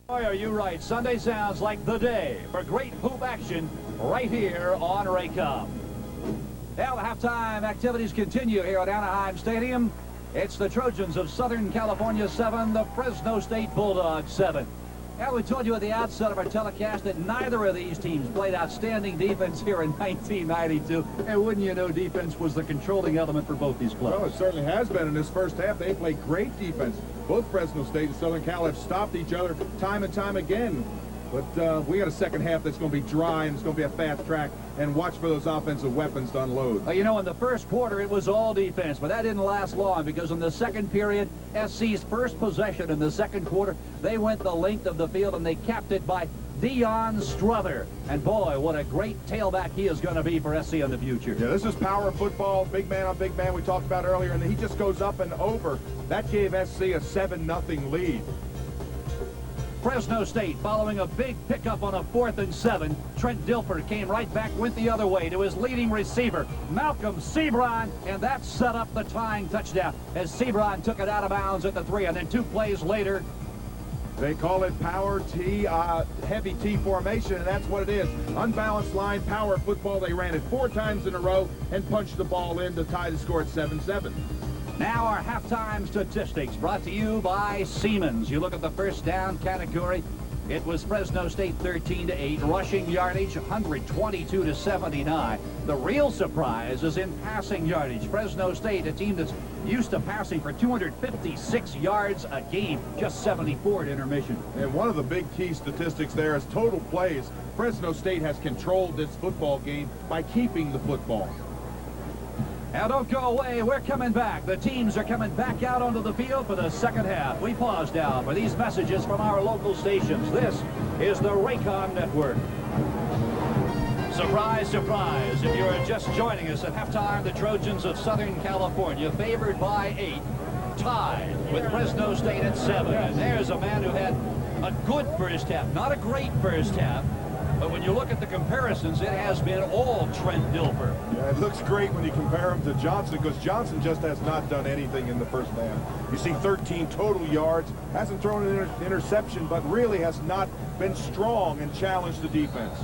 Boy, are you right. Sunday sounds like the day for great hoop action right here on Raycom. Now the halftime activities continue here at Anaheim Stadium. It's the Trojans of Southern California 7, the Fresno State Bulldogs 7. Now, we told you at the outset of our telecast that neither of these teams played outstanding defense here in 1992. And wouldn't you know, defense was the controlling element for both these clubs. Well, it certainly has been in this first half. They played great defense. Both Fresno State and Southern Cal have stopped each other time and time again. But we got a second half that's going to be dry, and it's going to be a fast track. And watch for those offensive weapons to unload. Well, you know, in the first quarter, it was all defense, but that didn't last long because in the second period, SC's first possession in the second quarter, they went the length of the field, and they capped it by Dion Struther. And boy, what a great tailback he is going to be for SC in the future. Yeah, this is power football, big man on big man we talked about earlier, and he just goes up and over. That gave SC a 7-0 lead. Fresno State following a big pickup on a 4th and 7. Trent Dilfer came right back, went the other way to his leading receiver, Malcolm Sebron, and that set up the tying touchdown as Sebron took it out of bounds at the 3. And then 2 plays later, they call it power T, heavy T formation, and that's what it is. Unbalanced line, power football. They ran it 4 times in a row and punched the ball in to tie the score at 7-7. Now our halftime statistics brought to you by Siemens. You look at the first down category. It was Fresno State 13-8. Rushing yardage 122-79. The real surprise is in passing yardage. Fresno State, a team that's used to passing for 256 yards a game, just 74 at intermission. And one of the big key statistics there is total plays. Fresno State has controlled this football game by keeping the football. Now don't go away, we're coming back. The teams are coming back out onto the field for the second half. We pause now for these messages from our local stations. This is the Raycom Network. Surprise, surprise. If you're just joining us at halftime, the Trojans of Southern California favored by 8, tied with Fresno State at 7. And there's a man who had a good first half, not a great first half. But when you look at the comparisons, it has been all Trent Dilfer. Yeah, it looks great when you compare him to Johnson, because Johnson just has not done anything in the first half. You see 13 total yards, hasn't thrown an interception, but really has not been strong and challenged the defense.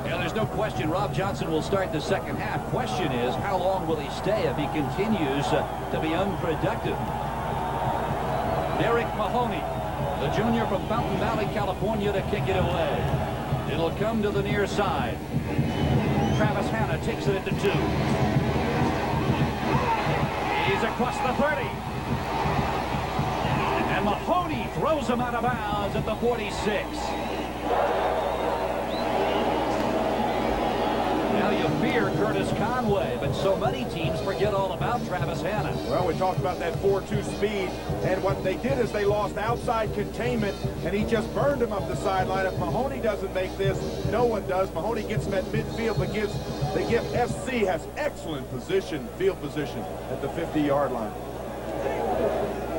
Yeah, there's no question Rob Johnson will start the second half. Question is, how long will he stay if he continues to be unproductive? Derek Mahoney, the junior from Fountain Valley, California, to kick it away. It'll come to the near side. Travis Hanna takes it at the 2. He's across the 30. And Mahoney throws him out of bounds at the 46. Now you fear Curtis Conway, but so many teams forget all about Travis Hanna. Well, we talked about that 4-2 speed, and what they did is they lost outside containment, and he just burned him up the sideline. If Mahoney doesn't make this, no one does. Mahoney gets him at midfield, but they give SC has excellent position, field position at the 50-yard line.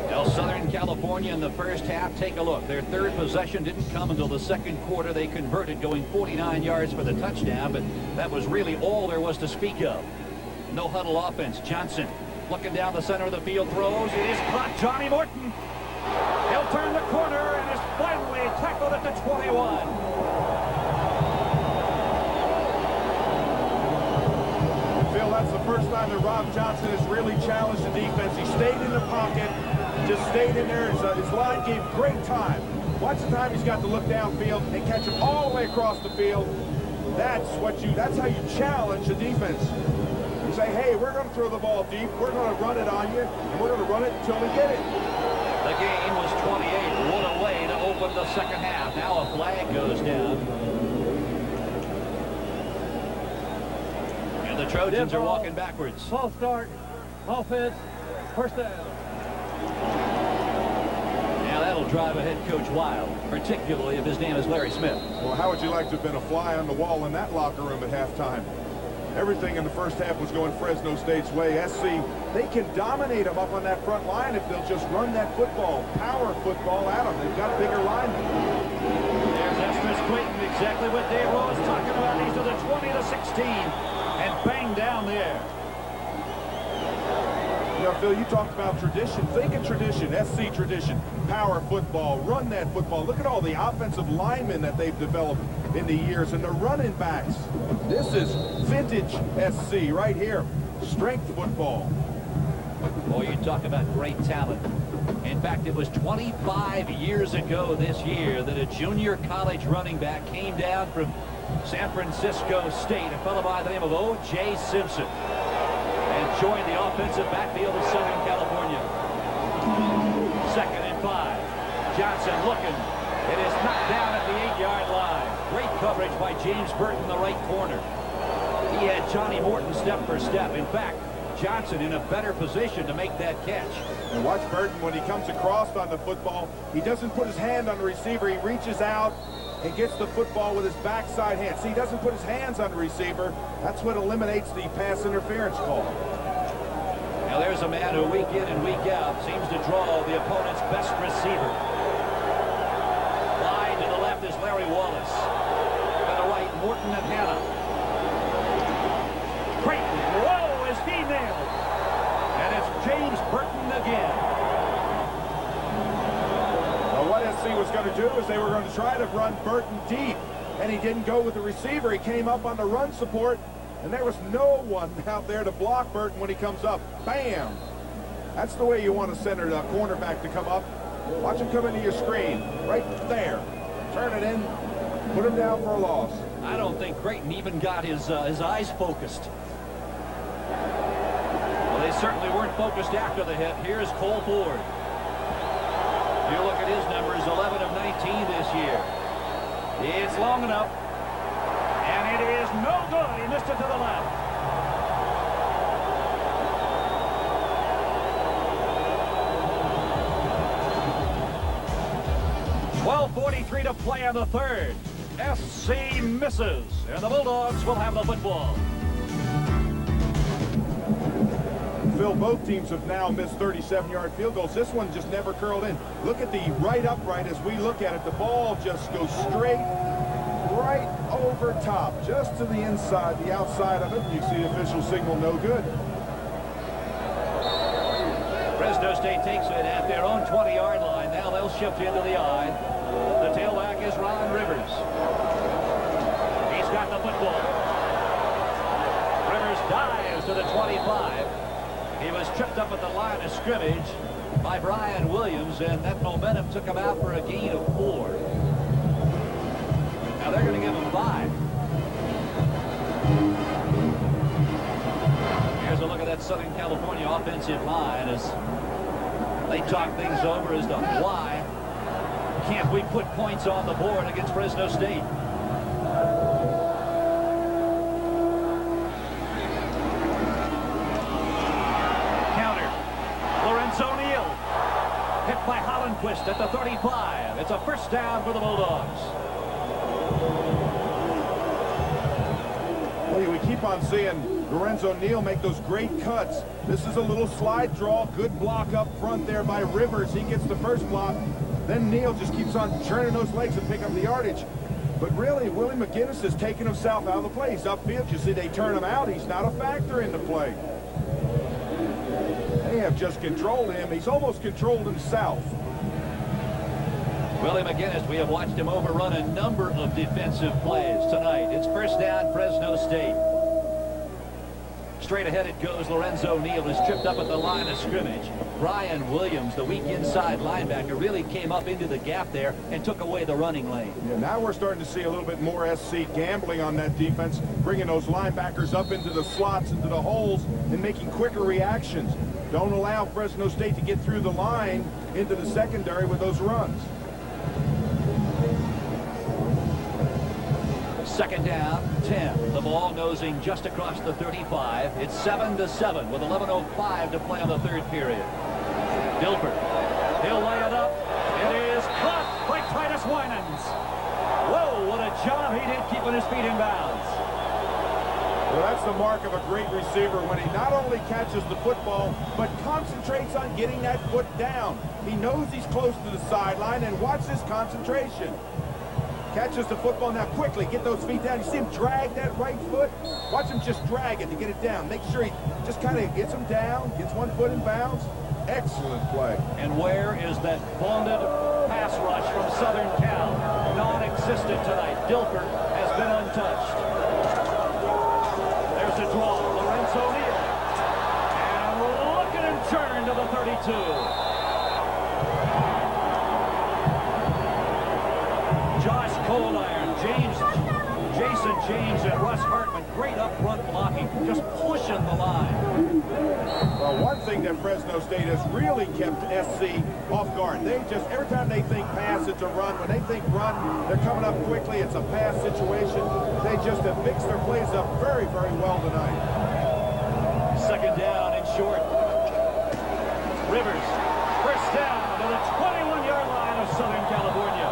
Now Southern California in the first half, take a look. Their third possession didn't come until the second quarter. They converted, going 49 yards for the touchdown, but that was really all there was to speak of. No huddle offense. Johnson looking down the center of the field, throws. It is caught. Johnny Morton. He'll turn the corner and is finally tackled at the 21. Phil, that's the first time that Rob Johnson has really challenged the defense. He stayed in the pocket, just stayed in there. His line gave great time. Watch the time he's got to look downfield and catch him all the way across the field. That's how you challenge the defense. You say, hey, we're going to throw the ball deep, we're going to run it on you, and we're going to run it until we get it. The game was 28. What a way to open the second half. Now a flag goes down. And the Trojans are walking backwards. False start, offense, first down. Now that'll drive a head coach wild, particularly if his name is Larry Smith. Well, how would you like to have been a fly on the wall in that locker room at halftime? Everything in the first half was going Fresno State's way. SC, they can dominate them up on that front line if they'll just run that football, power football at them. They've got bigger linemen. There's Estes Clayton, exactly what Dave Rowe was talking about. He's to the 20 to 16 and bang down there. You know, Phil, you talked about tradition. Think of tradition, SC tradition, power football, run that football. Look at all the offensive linemen that they've developed in the years and the running backs. This is vintage SC right here. Strength football. Boy, you talk about great talent. In fact, it was 25 years ago this year that a junior college running back came down from San Francisco State, a fellow by the name of O.J. Simpson, and joined the offensive backfield of Southern California. 2nd and 5. Johnson looking. It is knocked down at the 8-yard line. Great coverage by James Burton, the right corner. He had Johnny Morton step for step. In fact, Johnson in a better position to make that catch. And watch Burton when he comes across on the football. He doesn't put his hand on the receiver. He reaches out and gets the football with his backside hand. See, he doesn't put his hands on the receiver. That's what eliminates the pass interference call. Now there's a man who week in and week out seems to draw the opponent's best receiver. Wide to the left is Larry Wallace. To the right, Morton and Hanna. Creighton, whoa, is he nailed? And it's James Burton again. Now what SC was going to do is they were going to try to run Burton deep, and he didn't go with the receiver. He came up on the run support, and there was no one out there to block Burton when he comes up. Bam! That's the way you want to center the cornerback to come up. Watch him come into your screen. Right there. Turn it in. Put him down for a loss. I don't think Creighton even got his eyes focused. Well, they certainly weren't focused after the hit. Here's Cole Ford. You look at his numbers, 11 of 19 this year. It's long enough. And it is no good. He missed it to the left. .43 to play in the 3rd. SC misses, and the Bulldogs will have the football. Phil, both teams have now missed 37-yard field goals. This one just never curled in. Look at the right upright as we look at it. The ball just goes straight right over top, just to the inside, the outside of it. You see the official signal, no good. Fresno State takes it at their own 20-yard line. Now they'll shift into the I. The tailback is Ron Rivers. He's got the football. Rivers dives to the 25. He was tripped up at the line of scrimmage by Brian Williams, and that momentum took him out for a gain of 4. Now they're going to give him 5. Here's a look at that Southern California offensive line as they talk things over as to why can't we put points on the board against Fresno State. Counter. Lorenzo Neal. Hit by Hollenquist at the 35. It's a first down for the Bulldogs. Well, we keep on seeing Lorenzo Neal make those great cuts. This is a little slide draw. Good block up front there by Rivers. He gets the first block. Then Neal just keeps on churning those legs and pick up the yardage. But really, Willie McGinnis has taken himself out of the play. He's upfield. You see they turn him out. He's not a factor in the play. They have just controlled him. He's almost controlled himself. Willie McGinnis, we have watched him overrun a number of defensive plays tonight. It's first down, Fresno State. Straight ahead it goes. Lorenzo Neal is tripped up at the line of scrimmage. Brian Williams, the weak inside linebacker, really came up into the gap there and took away the running lane. Yeah, now we're starting to see a little bit more SC gambling on that defense, bringing those linebackers up into the slots, into the holes, and making quicker reactions. Don't allow Fresno State to get through the line into the secondary with those runs. Second down, 10. The ball nosing just across the 35. It's 7-7 with 11:05 to play on the 3rd period. Dilford. He'll lay it up. It is caught by Titus Winans. Whoa, what a job he did keeping his feet in bounds. Well, that's the mark of a great receiver, when he not only catches the football, but concentrates on getting that foot down. He knows he's close to the sideline, and watch this concentration. Catches the football now quickly. Get those feet down. You see him drag that right foot? Watch him just drag it to get it down. Make sure he just kind of gets him down, gets one foot in bounds. Excellent play. And where is that bonded pass rush from Southern Cal? Non-existent tonight. Dilfer has been untouched. There's a draw. Lorenzo Neal. And look at him turn to the 32. Josh Coldiron, Jason James, and Russ Hartman. Great up-front blocking, just pushing the line. Well, one thing that Fresno State has really kept SC off guard. They just, every time they think pass, it's a run. When they think run, they're coming up quickly. It's a pass situation. They just have mixed their plays up very, very well tonight. Second down and short. Rivers, first down to the 21-yard line of Southern California.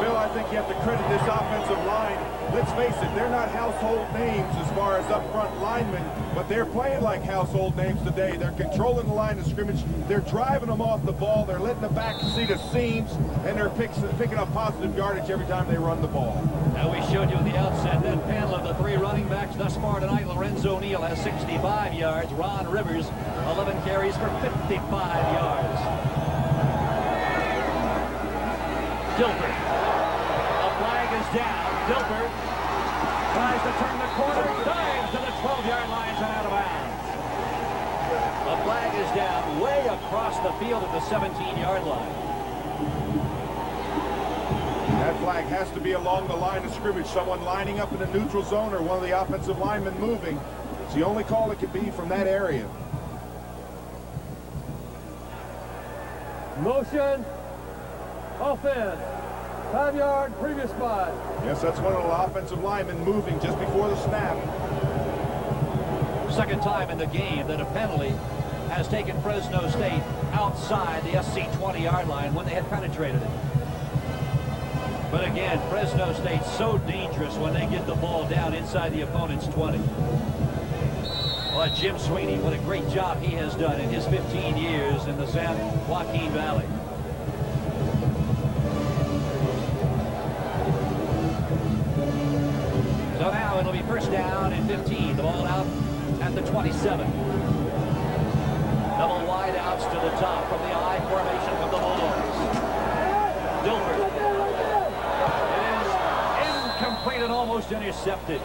Phil, I think you have to credit this offensive line. Let's face it, they're not household names as far as up-front linemen, but they're playing like household names today. They're controlling the line of scrimmage. They're driving them off the ball. They're letting the back see the seams, and they're picking up positive yardage every time they run the ball. Now, we showed you at the outset that panel of the three running backs thus far tonight. Lorenzo Neal has 65 yards. Ron Rivers, 11 carries for 55 yards. Dilfer. Is down. Dilfer tries to turn the corner, dives to the 12-yard line and out of bounds. The flag is down way across the field at the 17-yard line. That flag has to be along the line of scrimmage. Someone lining up in the neutral zone or one of the offensive linemen moving. It's the only call it can be from that area. Motion. Offense. 5-yard previous spot. Yes, that's one of the offensive linemen moving just before the snap. Second time in the game that a penalty has taken Fresno State outside the SC 20-yard line when they had penetrated it. But again, Fresno State's so dangerous when they get the ball down inside the opponent's 20. Well, Jim Sweeney, what a great job he has done in his 15 years in the San Joaquin Valley. So now it'll be first down and 15. The ball out at the 27. Double wide outs to the top from the I formation from the Bulldogs. Dilfer. It is incomplete and almost intercepted.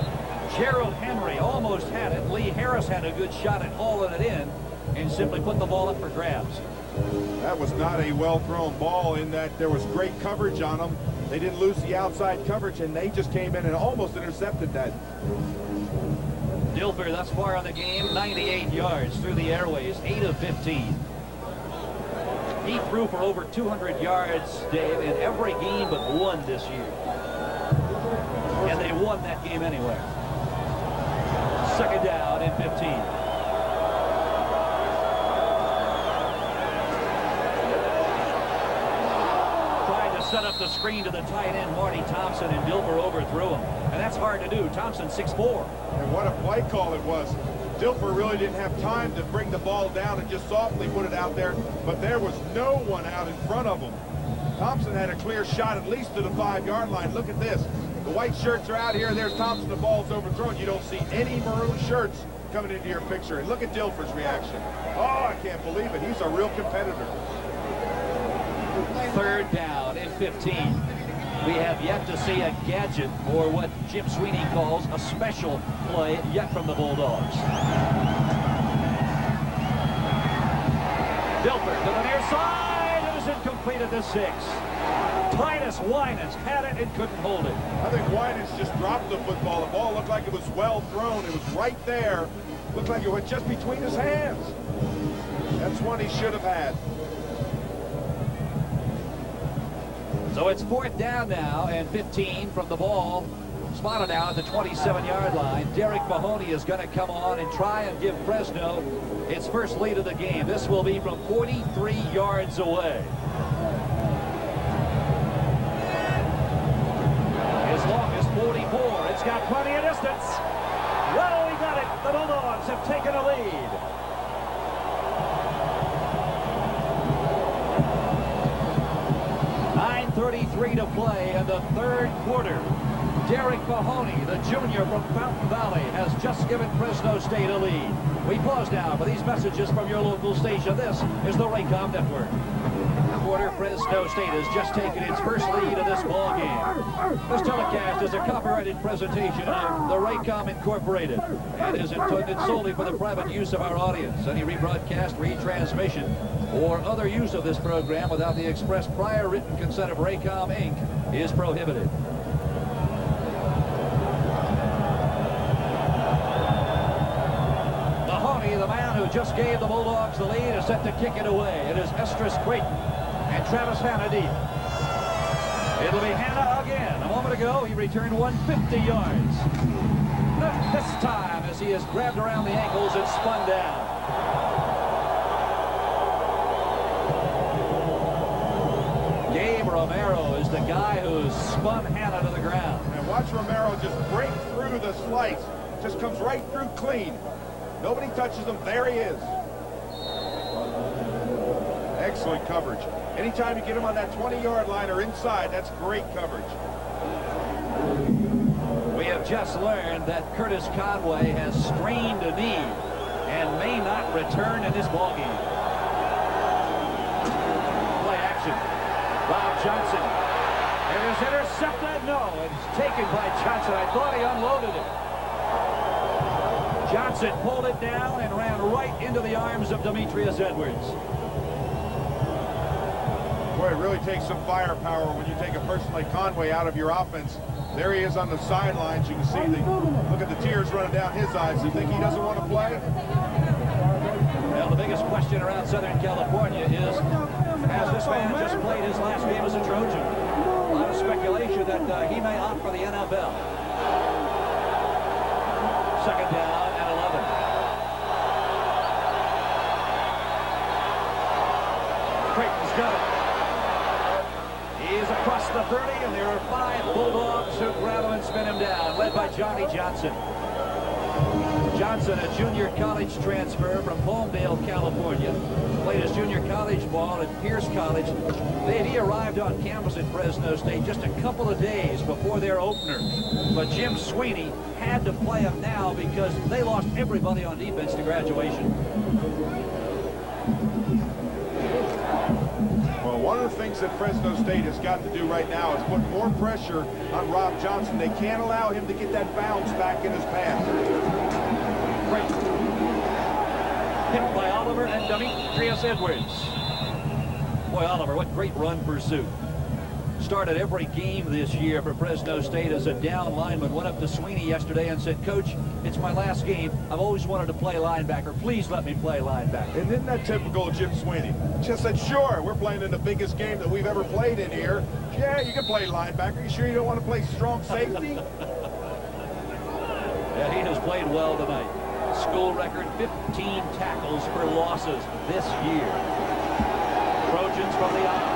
Gerald Henry almost had it. Lee Harris had a good shot at hauling it in and simply put the ball up for grabs. That was not a well-thrown ball in that there was great coverage on them. They didn't lose the outside coverage, and they just came in and almost intercepted that. Dilfer thus far on the game, 98 yards through the airways, 8 of 15. He threw for over 200 yards, Dave, in every game but one this year. And they won that game anyway. Second down and 15. Set up the screen to the tight end, Marty Thompson, and Dilfer overthrew him. And that's hard to do. Thompson 6'4". And what a play call it was. Dilfer really didn't have time to bring the ball down and just softly put it out there, but there was no one out in front of him. Thompson had a clear shot at least to the 5-yard line. Look at this. The white shirts are out here. There's Thompson. The ball's overthrown. You don't see any maroon shirts coming into your picture. And look at Dilfer's reaction. Oh, I can't believe it. He's a real competitor. Third down and 15. We have yet to see a gadget, or what Jim Sweeney calls a special play, yet from the Bulldogs. Dilfer to the near side. It is incomplete at the 6. Titus Winans had it and couldn't hold it. I think Winans just dropped the football. The ball looked like it was well thrown. It was right there. Looked like it went just between his hands. That's one he should have had. So it's fourth down now and 15 from the ball. Spotted down at the 27-yard line. Derek Mahoney is going to come on and try and give Fresno its first lead of the game. This will be from 43 yards away. As long as 44. It's got plenty of distance. Well, he got it. The Bulldogs have taken a lead. 2:33 to play in the third quarter. Derek Mahoney, the junior from Fountain Valley, has just given Fresno State a lead. We pause now for these messages from your local station. This is the Raycom Network. Quarter, Fresno State has just taken its first lead of this ball game. This telecast is a copyrighted presentation of the Raycom Incorporated and is intended solely for the private use of our audience. Any rebroadcast, retransmission, or other use of this program without the express prior written consent of Raycom Inc. is prohibited. Mahoney, the man who just gave the Bulldogs the lead, is set to kick it away. It is Estrus Creighton and Travis Hanna deep. It'll be Hanna again. A moment ago, he returned 150 yards. This time, as he is grabbed around the ankles and spun down. Gabe Romero is the guy who spun Hanna to the ground. And watch Romero just break through the slice. Just comes right through clean. Nobody touches him. There he is. Excellent coverage. Anytime you get him on that 20-yard line or inside, that's great coverage. We have just learned that Curtis Conway has strained a knee and may not return in this ballgame. Play action. Rob Johnson. It is intercepted. No, it's taken by Johnson. I thought he unloaded it. Johnson pulled it down and ran right into the arms of Demetrius Edwards. Boy, it really takes some firepower when you take a person like Conway out of your offense. There he is on the sidelines. You can see look at the tears running down his eyes. You think he doesn't want to play? Well, the biggest question around Southern California is, has this man just played his last game as a Trojan? A lot of speculation that he may opt for the NFL. Second down and 11. Creighton's got it. He's across the 30, and there are 5 Bulldogs who grab him and spin him down, led by Johnny Johnson. Johnson, a junior college transfer from Palmdale, California, played his junior college ball at Pierce College. He arrived on campus at Fresno State just a couple of days before their opener. But Jim Sweeney had to play him now because they lost everybody on defense to graduation. Well, one of the things that Fresno State has got to do right now is put more pressure on Rob Johnson. They can't allow him to get that bounce back in his pass. Great. Hit by Oliver and Demetrius Edwards. Boy, Oliver, what great run pursuit. Started every game this year for Fresno State as a down lineman. Went up to Sweeney yesterday and said, Coach, it's my last game. I've always wanted to play linebacker. Please let me play linebacker. And isn't that typical of Jim Sweeney? Just said, sure, we're playing in the biggest game that we've ever played in here. Yeah, you can play linebacker. You sure you don't want to play strong safety? Yeah, he has played well tonight. School record 15 tackles for losses this year. Trojans from the eye.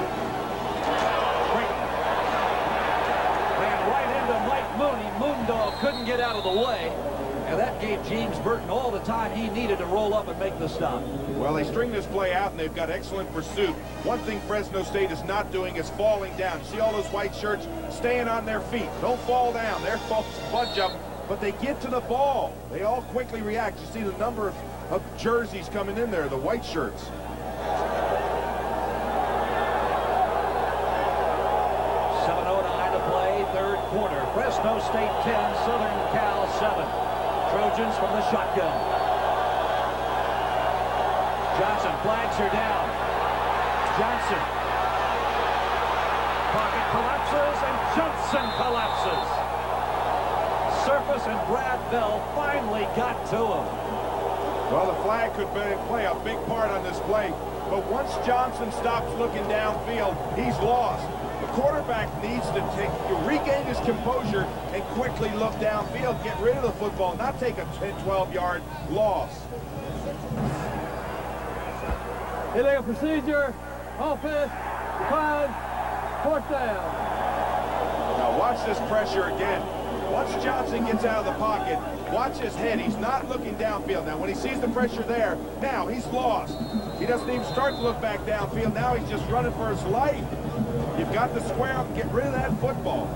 Ran right into Mike Mooney. Moondog couldn't get out of the way. And that gave James Burton all the time he needed to roll up and make the stop. Well, they string this play out, and they've got excellent pursuit. One thing Fresno State is not doing is falling down. You see all those white shirts staying on their feet. Don't fall down. They're folks bunch up, but they get to the ball. They all quickly react. You see the number of jerseys coming in there, the white shirts. 7:09 to play, third quarter. Fresno State 10, Southern Cal 7. Trojans from the shotgun. Johnson flags her down. Johnson. Pocket collapses, and Johnson collapses. Surface and Brad Bell finally got to him. Well, the flag could play a big part on this play, but once Johnson stops looking downfield, he's lost. The quarterback needs to regain his composure and quickly look downfield, get rid of the football, not take a 10, 12-yard loss. Illegal procedure, offense, 5, 4th down. Now watch this pressure again. Once Johnson gets out of the pocket, watch his head. He's not looking downfield. Now when he sees the pressure there, now he's lost. He doesn't even start to look back downfield. Now he's just running for his life. You've got to square up, get rid of that football.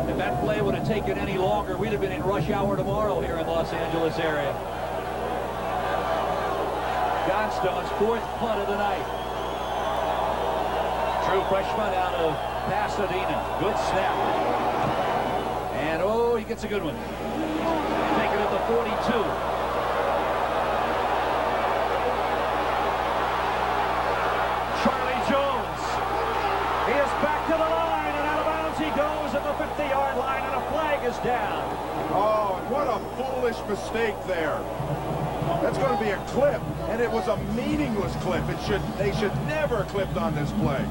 If that play would have taken any longer, we'd have been in rush hour tomorrow here in Los Angeles area. Johnstone's 4th punt of the night. True freshman out of Pasadena. Good snap. And oh, he gets a good one. Take it at the 42. Charlie Jones. He is back to the line, and out of bounds he goes at the 50-yard line, and a flag is down. Oh, what a foolish mistake there. That's going to be a clip, and it was a meaningless clip. They should never have clipped on this play.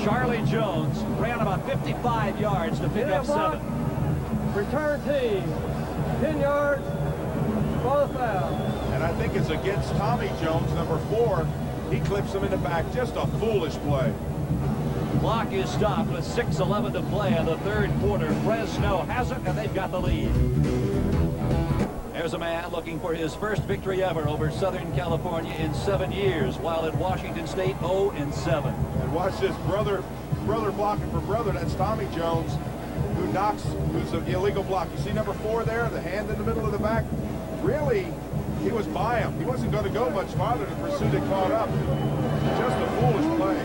Charlie Jones ran about 55 yards to pick up 7. Return team. 10 yards. Ball foul. And I think it's against Tommy Jones, number 4. He clips him in the back. Just a foolish play. Clock is stopped with 6:11 to play in the 3rd quarter. Fresno has it, and they've got the lead. There's a man looking for his first victory ever over Southern California in 7 years, while at Washington State 0-7. And watch this, brother blocking for brother. That's Tommy Jones, who's an illegal block. You see number 4 there, the hand in the middle of the back? Really, he was by him. He wasn't going to go much farther to pursue it caught up. Just a foolish play.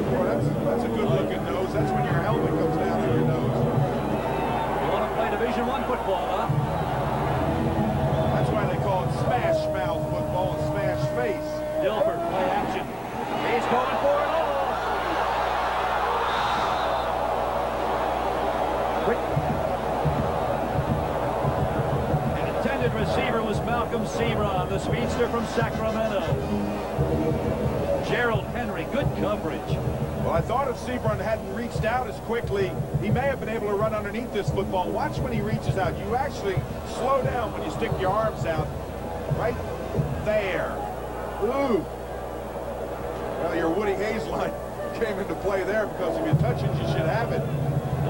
Boy, that's a good-looking nose. That's when your helmet comes down on your nose. You want to play Division I football, huh? That's why they call it smash mouth football and smash face. Dilfer, play action. He's going for it all. An intended receiver was Malcolm Sebron, the speedster from Sacramento. Gerald Henry, good coverage. Well, I thought if Sebron hadn't reached out as quickly, he may have been able to run underneath this football. Watch when he reaches out. You actually slow down when you stick your arms out. Right there. Ooh. Well, your Woody Hayes line came into play there because if you touch it, you should have it.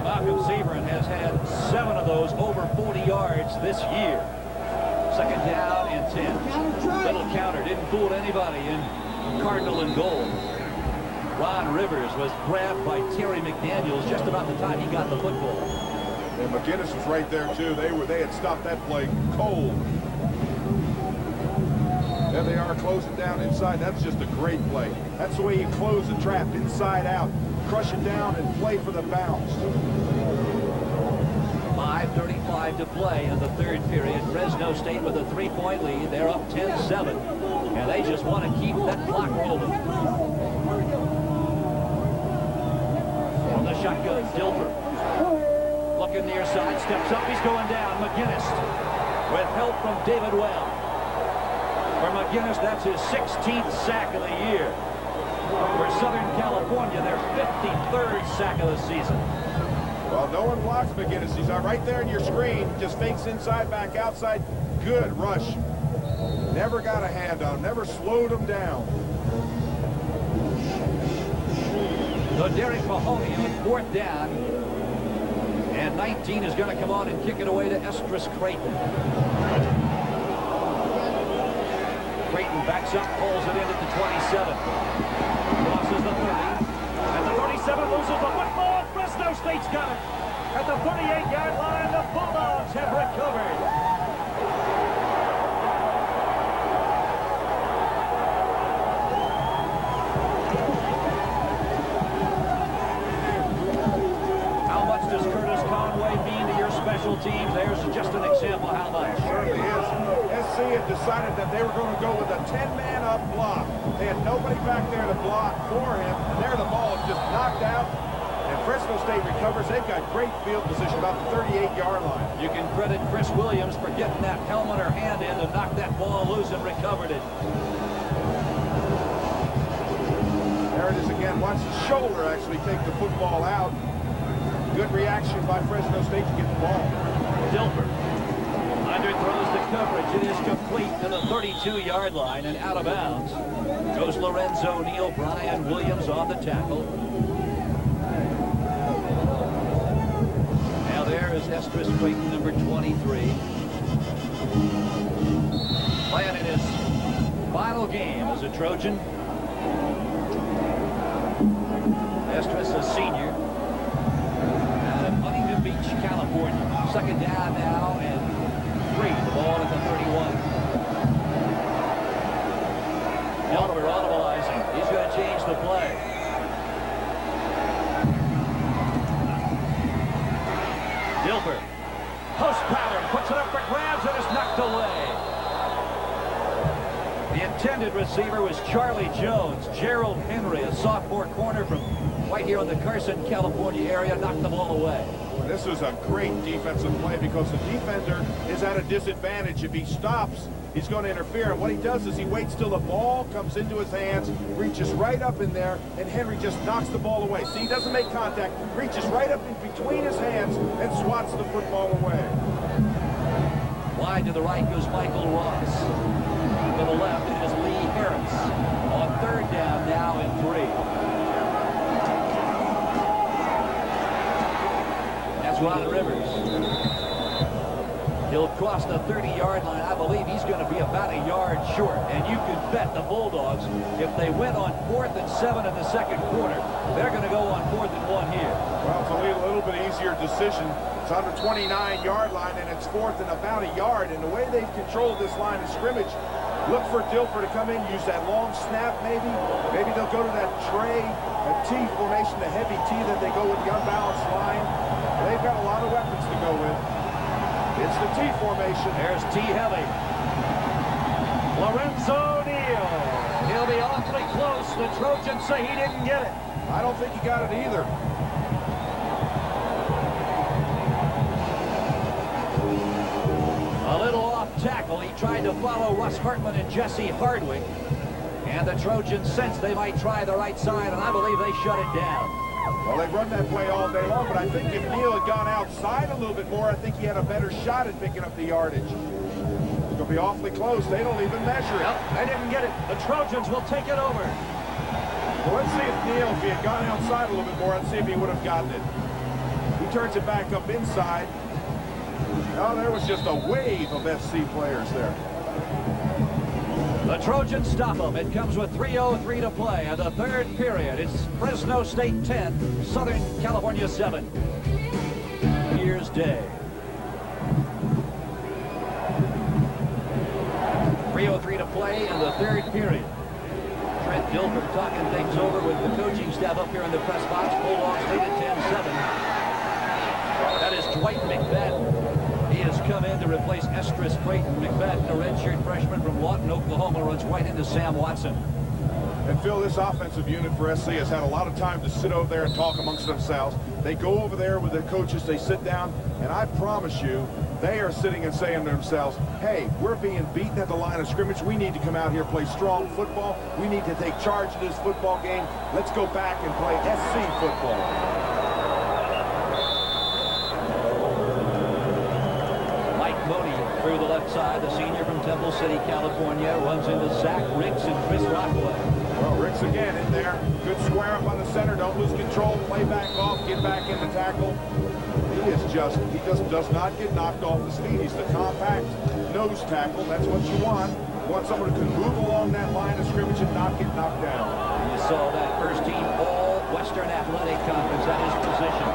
Malcolm Sebron has had 7 of those over 40 yards this year. 2nd down and 10. Little counter, didn't fool anybody in Cardinal and goal. Ron Rivers was grabbed by Terry McDaniels just about the time he got the football. And McGinnis was right there too. They had stopped that play cold. There they are closing down inside. That's just a great play. That's the way you close the trap, inside out. Crush it down and play for the bounce. 5:35 to play in the 3rd period. Fresno State with a 3-point lead. They're up 10-7. And they just want to keep that clock rolling. On the shotgun, Dilfer. Looking near side, steps up, he's going down. McGinnis with help from David Well. For McGinnis, that's his 16th sack of the year. For Southern California, their 53rd sack of the season. Well, no one blocks McGinnis. He's right there in your screen. Just fakes inside, back outside. Good rush. Never got a hand on him. Never slowed him down. So Derek Mahoney on 4th down. And 19 is going to come on and kick it away to Estris Creighton. Creighton backs up, pulls it in at the 27. Crosses the 30. And the 37 loses the football. Fresno State's got it. At the 38-yard line, the Bulldogs have recovered. Special teams. There's just an example how much. Certainly is. SC had decided that they were going to go with a 10-man up block. They had nobody back there to block for him, and there the ball is just knocked out, and Fresno State recovers. They've got great field position about the 38-yard line. You can credit Chris Williams for getting that helmet or hand in to knock that ball loose and recovered it. There it is again. Watch the shoulder actually take the football out. Good reaction by Fresno State to get the ball. Dilfer underthrows the coverage. It is complete to the 32-yard line and out of bounds. Goes Lorenzo Neal. Brian Williams on the tackle. Now there is Estris Creighton, number 23. Playing in his final game as a Trojan. Estres, a senior. Out of Huntington Beach, California. Second down now and 3. The ball at the 31. Dilfer audibilizing. He's going to change the play. Dilfer. Post pattern. Puts it up for grabs and is knocked away. The intended receiver was Charlie Jones. Gerald Henry, a sophomore corner from right here in the Carson, California area, knocked the ball away. This was a great defensive play because the defender is at a disadvantage. If he stops, he's going to interfere. And what he does is he waits till the ball comes into his hands, reaches right up in there, and Henry just knocks the ball away. See, he doesn't make contact, reaches right up in between his hands and swats the football away. Wide to the right goes Michael Ross. To the left, it is Lee Harris. On third down now and 3. That's Ron Rivers. He'll cross the 30-yard line. I believe he's going to be about a yard short. And you can bet the Bulldogs, if they went on 4th and 7 in the second quarter, they're going to go on 4th and 1 here. Well, it's a little bit easier decision. It's on the 29-yard line, and it's 4th and about a yard. And the way they've controlled this line of scrimmage, look for Dilfer to come in, use that long snap maybe. Maybe they'll go to that tray, a T formation, the heavy T that they go with the unbalanced line. They've got a lot of weapons to go with. It's the T formation. There's T heavy. Lorenzo Neal. He'll be awfully close. The Trojans say he didn't get it. I don't think he got it either. A little off tackle. He tried to follow Russ Hartman and Jesse Hardwick. And the Trojans sensed they might try the right side, and I believe they shut it down. Well, they've run that play all day long, but I think if Neal had gone outside a little bit more, I think he had a better shot at picking up the yardage. It's going to be awfully close. They don't even measure it. Nope, they didn't get it. The Trojans will take it over. Well, let's see if Neal, if he had gone outside a little bit more, let's see if he would have gotten it. He turns it back up inside. Oh, there was just a wave of SC players there. The Trojans stop them. It comes with 3:03 to play in the third period. It's Fresno State 10, Southern California 7. Year's Day. 3:03 to play in the third period. Trent Dilfer talking things over with the coaching staff up here in the press box. Bulldogs lead at 10-7. That is Dwight McFadden. He has come in to replace Estres Creighton. McFadden, a redshirt freshman from Lawton, Oklahoma, runs right into Sam Watson. And Phil, this offensive unit for SC has had a lot of time to sit over there and talk amongst themselves. They go over there with the coaches, they sit down, and I promise you, they are sitting and saying to themselves, hey, we're being beaten at the line of scrimmage. We need to come out here, play strong football. We need to take charge of this football game. Let's go back and play SC football. Through the left side, the senior from Temple City, California, runs into Zach Ricks and Chris Rockaway. Well, Ricks again in there. Good square up on the center. Don't lose control. Play back off. Get back in the tackle. He just does not get knocked off his feet. He's the compact nose tackle. That's what you want. You want someone who can move along that line of scrimmage and not get knocked down. You saw that first team All-Western Athletic Conference at his position.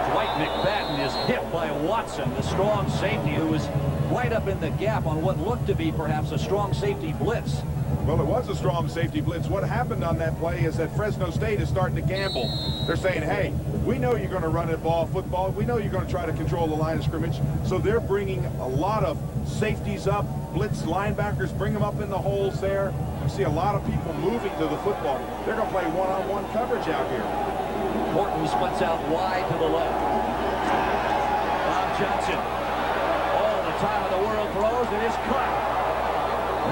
Dwight McFadden is hit by Watson, the strong safety, who was right up in the gap on what looked to be perhaps a strong safety blitz. Well, it was a strong safety blitz. What happened on that play is that Fresno State is starting to gamble. They're saying, hey, we know you're going to run it ball football. We know you're going to try to control the line of scrimmage. So they're bringing a lot of safeties up, blitz linebackers, bring them up in the holes there. You see a lot of people moving to the football. They're going to play one-on-one coverage out here. Morton splits out wide to the left. Bob Johnson, all the time in the world throws, and is caught.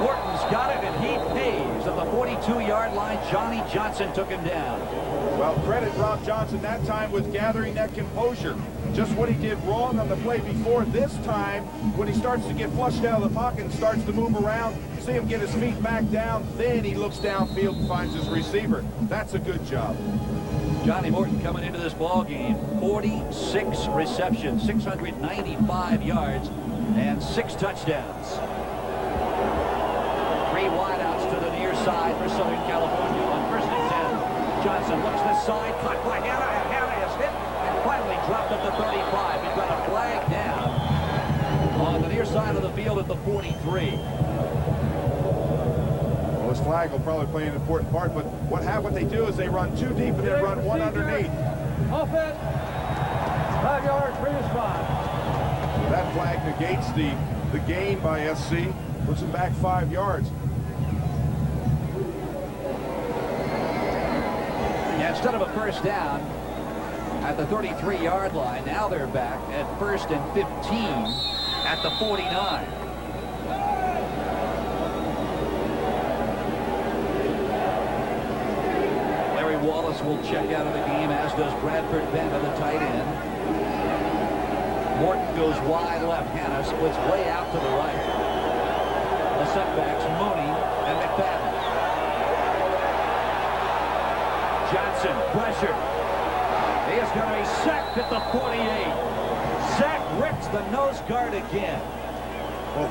Morton's got it, and he pays at the 42-yard line. Johnny Johnson took him down. Well, credit Rob Johnson that time with gathering that composure. Just what he did wrong on the play before. This time, when he starts to get flushed out of the pocket and starts to move around, see him get his feet back down, then he looks downfield and finds his receiver. That's a good job. Johnny Morton coming into this ball game, 46 receptions, 695 yards, and 6 touchdowns. Southern California. On 1st and 10, Johnson looks this side, caught by Hanna, and Hanna is hit and finally dropped at the 35. He's got a flag down on the near side of the field at the 43. Well, this flag will probably play an important part, but what they do is they run too deep and they run one underneath. Offense, 5 yards, previous 5. That flag negates the gain by SC, puts them back 5 yards. Yeah, instead of a first down at the 33-yard line, now they're back at 1st and 15 at the 49. Larry Wallace will check out of the game, as does Bradford Bent at the tight end. Morton goes wide left. Hanna splits way out to the right. The setbacks, Mooney and McFadden. Johnson, pressure. He is going to be sacked at the 48. Zach rips the nose guard again. Well,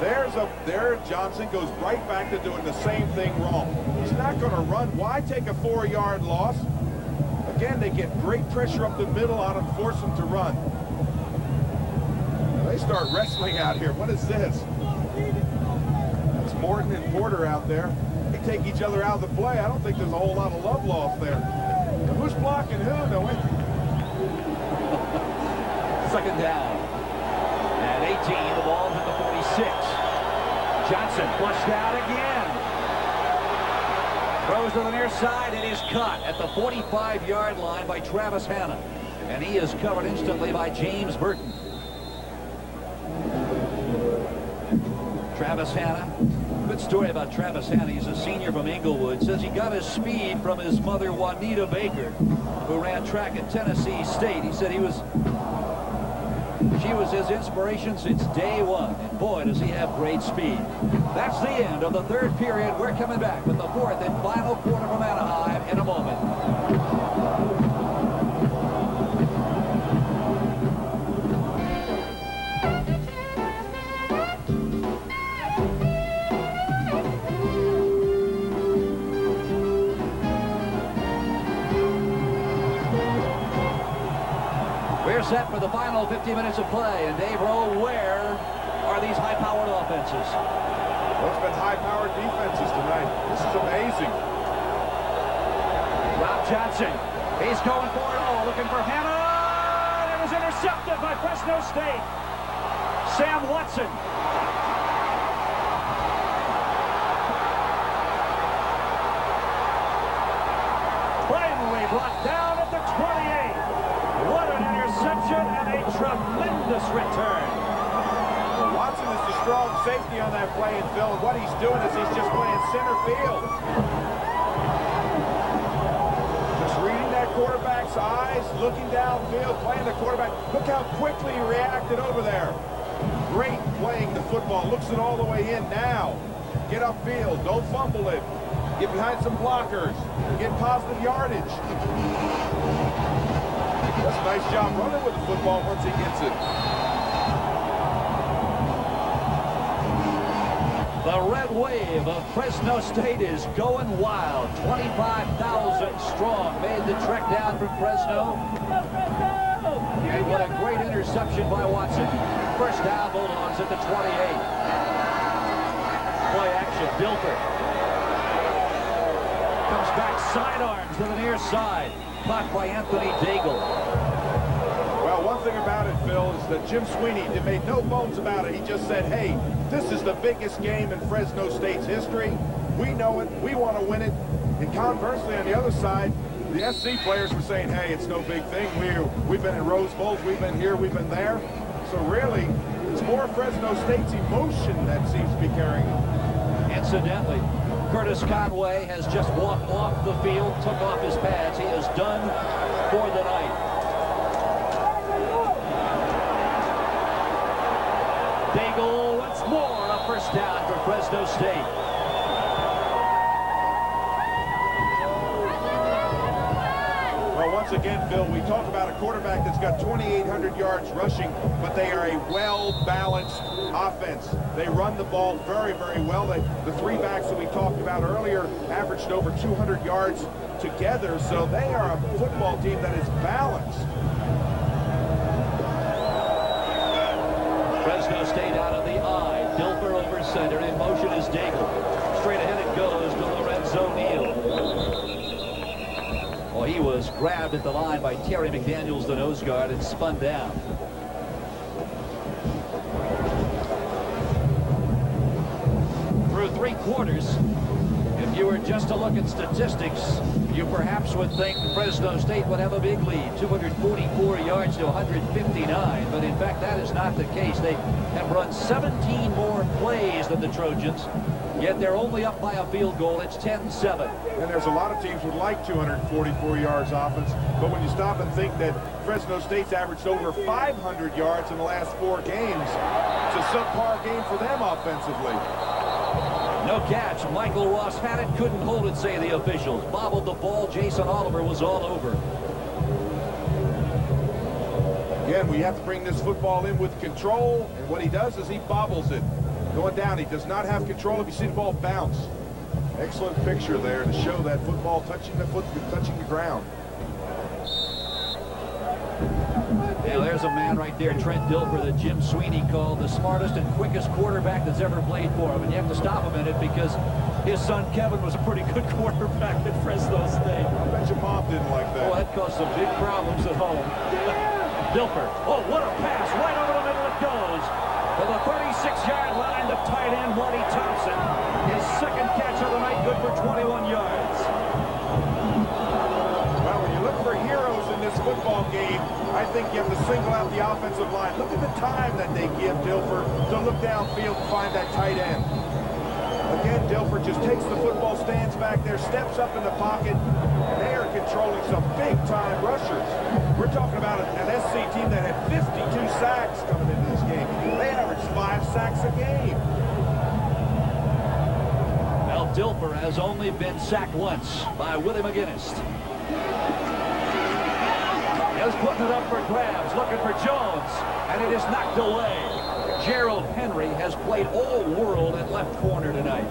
there Johnson goes right back to doing the same thing wrong. He's not going to run. Why take a 4-yard loss? Again, they get great pressure up the middle on him, force him to run. They start wrestling out here. What is this? It's Morton and Porter out there. They take each other out of the play. I don't think there's a whole lot of love lost there. But who's blocking who? No way. Second down. At 18, the ball's at the 46. Johnson flushed out again. Throws to the near side. It is caught at the 45-yard line by Travis Hanna. And he is covered instantly by James Burton. Travis Hanna. Good story about Travis Hanna. He's a senior from Inglewood. Says he got his speed from his mother, Juanita Baker, who ran track at Tennessee State. He said she was his inspiration since day one. And boy, does he have great speed. That's the end of the third period. We're coming back with the fourth and final quarter from Anaheim in a moment. Set for the final 50 minutes of play. And Dave Rowe, where are these high-powered offenses? Well, it's been high-powered defenses tonight. This is amazing. Rob Johnson, he's going for it all, looking for Hanna. And it was intercepted by Fresno State. Sam Watson. Finally brought down at the 28. What an interception and a tremendous return. Well, Watson is the strong safety on that play, and Phil, and what he's doing is he's just playing center field. Just reading that quarterback's eyes, looking downfield, playing the quarterback. Look how quickly he reacted over there. Great playing the football. Looks it all the way in now. Get upfield. Don't fumble it. Get behind some blockers. Get positive yardage. That's a nice job running with the football once he gets it. The red wave of Fresno State is going wild. 25,000 strong made the trek down from Fresno. And what a great interception by Watson. First down, Bulldogs at the 28. Play action, Dilfer. Comes back sidearms to the near side. Caught by Anthony Daigle. Well, one thing about it, Phil, is that Jim Sweeney made no bones about it. He just said, hey, this is the biggest game in Fresno State's history. We know it. We want to win it. And conversely, on the other side, the SC players were saying, hey, it's no big thing. We've been in Rose Bowls. We've been here. We've been there. So really, it's more Fresno State's emotion that seems to be carrying them. Incidentally, Curtis Conway has just walked off the field, took off his pads. He is done for the night. Daigle once more, a first down for Fresno State. Well, once again, Phil, we talk about a quarterback that's got 2,800 yards rushing, but they are a well-balanced offense. They run the ball very, very well. The three backs that we talked about earlier averaged over 200 yards together, so they are a football team that is balanced. Fresno State out of the I. Dilfer over center. In motion is Daigle. Straight ahead it goes to Lorenzo Neal. Well, he was grabbed at the line by Terry McDaniels, the nose guard, and spun down. Through 3 quarters, if you were just to look at statistics, you perhaps would think Fresno State would have a big lead, 244 yards to 159, but in fact that is not the case. They have run 17 more plays than the Trojans, yet they're only up by a field goal. It's 10-7. And there's a lot of teams would like 244 yards offense, but when you stop and think that Fresno State's averaged over 500 yards in the last 4 games, it's a subpar game for them offensively. No catch. Michael Ross had it, couldn't hold it, say the officials. Bobbled the ball. Jason Oliver was all over. Again, we have to bring this football in with control, and what he does is he bobbles it. Going down, he does not have control if you see the ball bounce. Excellent picture there to show that football touching the ground. Now there's a man right there, Trent Dilfer, that Jim Sweeney called the smartest and quickest quarterback that's ever played for him. And you have to stop a minute because his son Kevin was a pretty good quarterback at Fresno State. I bet your mom didn't like that. Oh, that caused some big problems at home. Dilfer, oh, what a pass. Right over the middle it goes. To the 36-yard line, the tight end, Marty Thompson. His second catch of the night, good for 21 yards. Well, when you look for heroes in this football game, I think you have to single out the offensive line. Look at the time that they give Dilfer to look downfield and find that tight end. Again, Dilfer just takes the football, stands back there, steps up in the pocket, and they are controlling some big-time rushers. We're talking about an SC team that had 52 sacks coming into this game. They averaged 5 sacks a game. Well, Dilfer has only been sacked once by Willie McGinnis. Just putting it up for grabs, looking for Jones, and it is knocked away. Gerald Henry has played all world at left corner tonight.